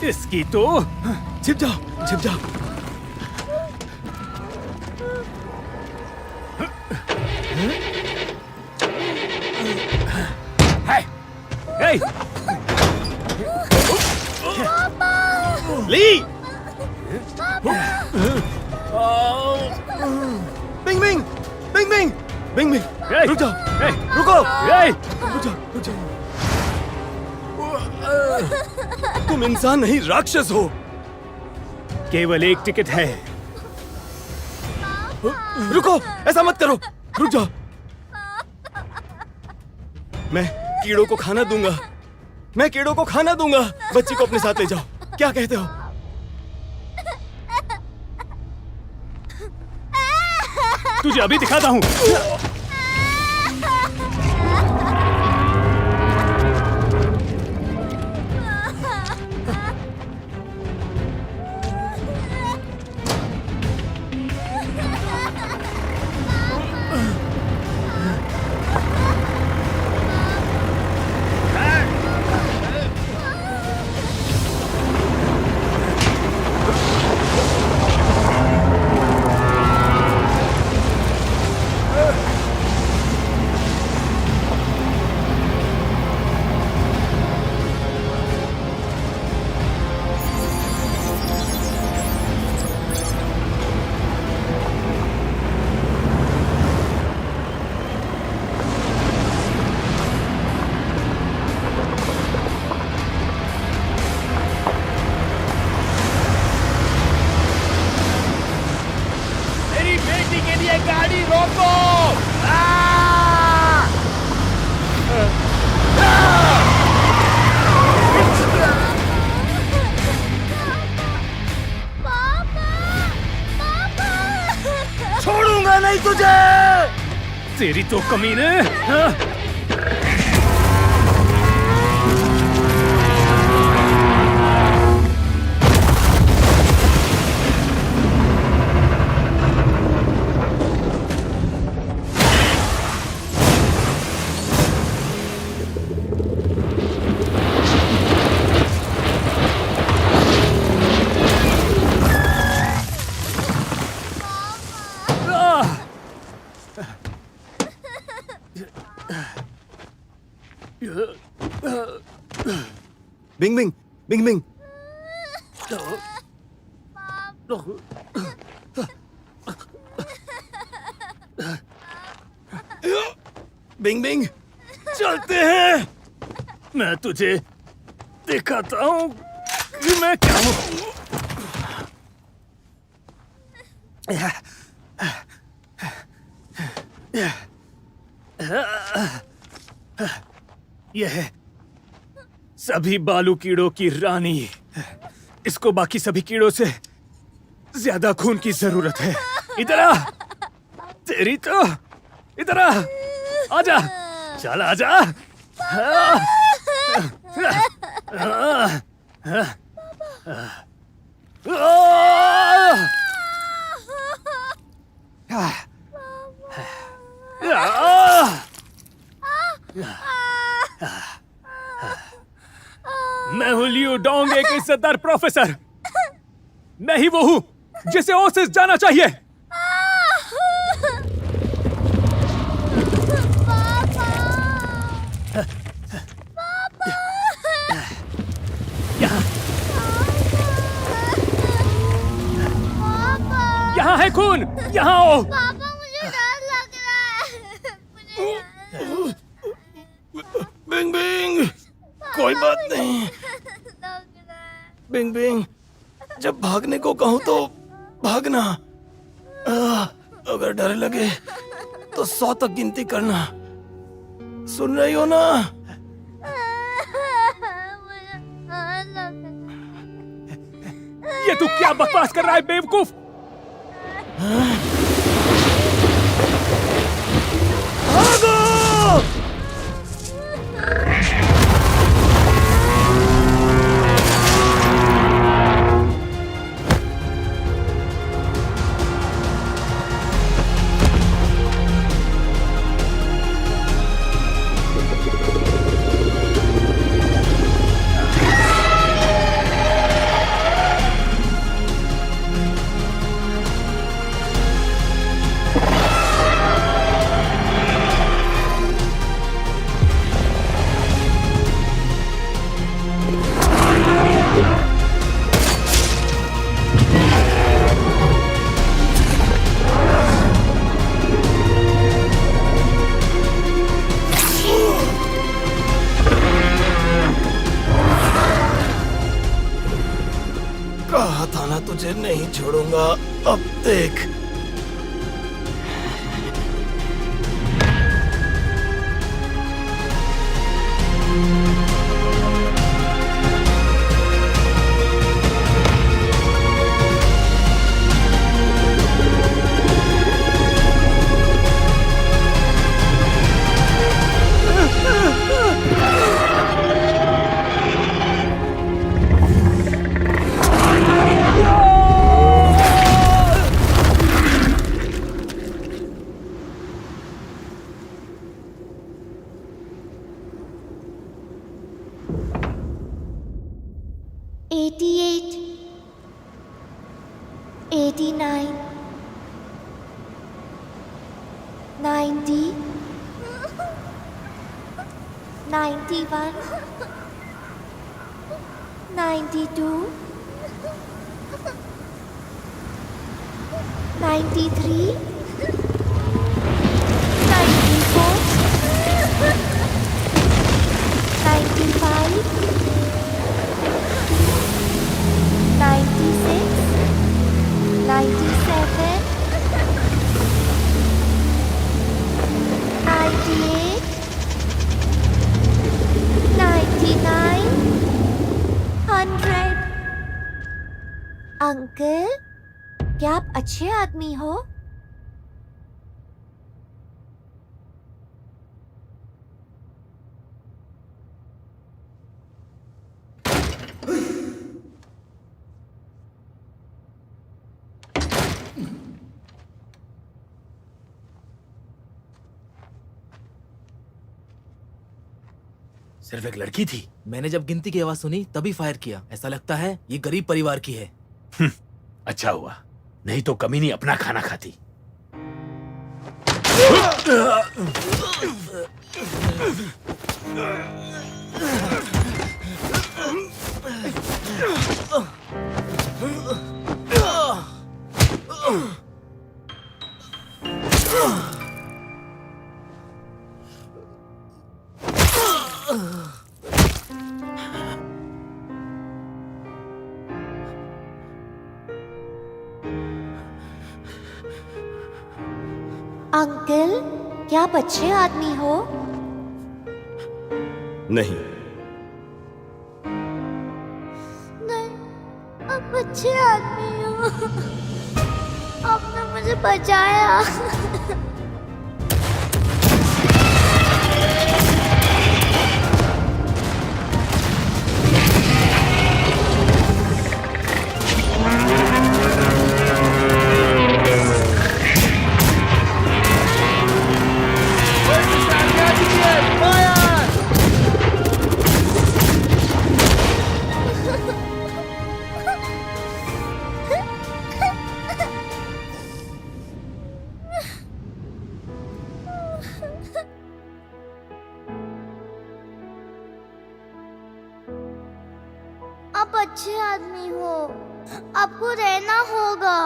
इसकी तो छिप जाओ, छिप जाओ। हे! ली! बिंग बिंग! बिंग बिंग बिंग ए, रुक जाओ ए, रुको ए, रुक जाओ तुम इंसान नहीं राक्षस हो। केवल एक टिकट है। रुको ऐसा मत करो रुक जाओ। मैं कीड़ों को खाना दूंगा मैं कीड़ों को खाना दूंगा। बच्ची को अपने साथ ले जाओ। क्या कहते हो? तुझे अभी दिखाता हूँ। मेरी बेटी के लिए गाड़ी रोको। छोड़ूंगा नहीं तुझे। तेरी तो कमीने। हाँ? बिंग बिंग बिंग बिंग बिंग बिंग चलते हैं। मैं तुझे दिखाता हूँ कि मैं क्या हूँ। यह है सभी बालू कीड़ों की रानी। इसको बाकी सभी कीड़ों से ज्यादा खून की जरूरत है। इधर आ। तेरी तो इधर आ। आजा चल आजा। मैं हूँ लियो डोंगे के सरदार प्रोफेसर। मैं ही वो हूँ जिसे ओसिस जाना चाहिए। यहाँ है खून। यहाँ आओ। पापा मुझे डर लग रहा है। बिंग बिंग कोई बात नहीं। लग रहा है। बिंग बिंग जब भागने को कहूं तो भागना। अगर डर लगे तो 100 तक गिनती करना। सुन रही हो ना? मुझे डर लग रहा है। ये तू क्या बकवास कर रहा है बेवकूफ? भागो! साला तुझे नहीं छोड़ूंगा। अब देख। अंकल, क्या आप अच्छे आदमी हो? सिर्फ एक लड़की थी। मैंने जब गिनती की आवाज सुनी तभी फायर किया। ऐसा लगता है ये गरीब परिवार की है। अच्छा हुआ, नहीं तो कमीनी अपना खाना खाती। अंकल, क्या आप अच्छे आदमी हो? नहीं। नहीं, आप अच्छे आदमी हो। आपने मुझे बचाया। आप अच्छे आदमी हो, आपको रहना होगा।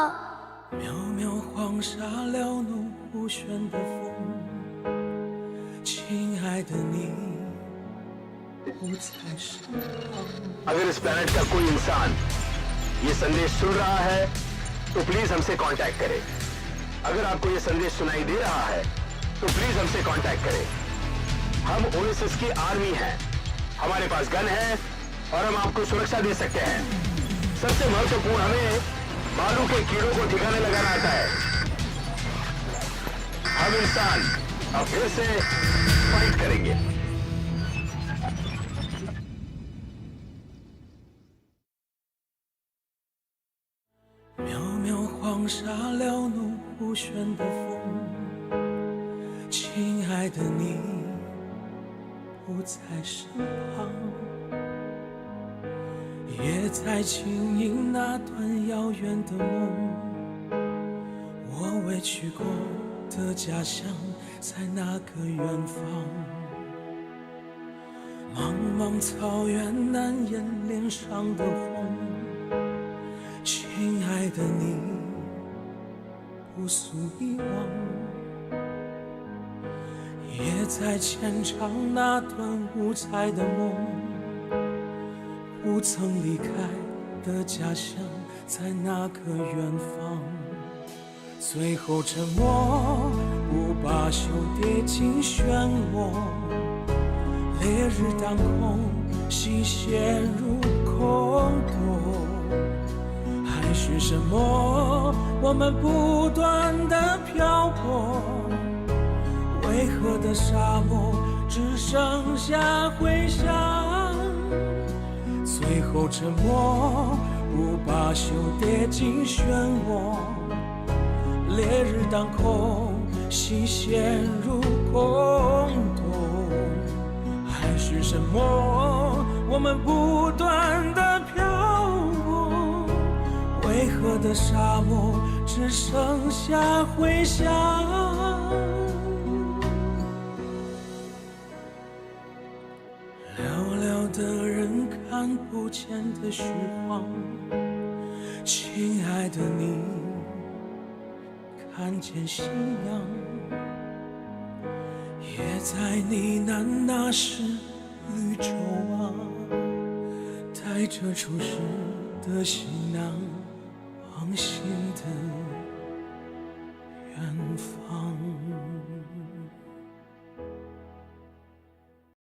渺渺黄沙撩弄不旋的风，亲爱的你不在身旁。 अगर इस प्लेनेट का कोई इंसान ये संदेश सुन रहा है तो प्लीज हमसे कांटेक्ट करें। अगर आपको ये संदेश सुनाई दे रहा है तो प्लीज हमसे कांटेक्ट करें। हम ओएसिस की आर्मी हैं, हमारे पास गन है और हम आपको सुरक्षा दे सकते हैं। सबसे महत्वपूर्ण, हमें बालू के कीड़ों को ठिकाने लगाना आता है। हम इंसान अब फिर से फाइट करेंगे।黄沙撩弄不旋的风，亲爱的你不在身旁，也在经营那段遥远的梦。我委屈过的家乡，在那个远方，茫茫草原难掩脸上的红。亲爱的你，不诉遗忘，也在牵肠那段五彩的梦。不曾离开的家乡，在那个远方。最后沉默，不罢休，跌进漩涡。烈日当空，心陷入空洞。还是什么？我们不断的漂泊。为何的沙漠只剩下回响？最后沉默，不罢休，跌进漩涡。烈日当空，心陷入空洞。还是什么？我们不断的漂泊。为何的沙漠只剩下回响？寥寥的人看不见的虚晃，亲爱的你看见信仰，也在呢喃那时绿洲啊，带着出世的行囊，往新的远方。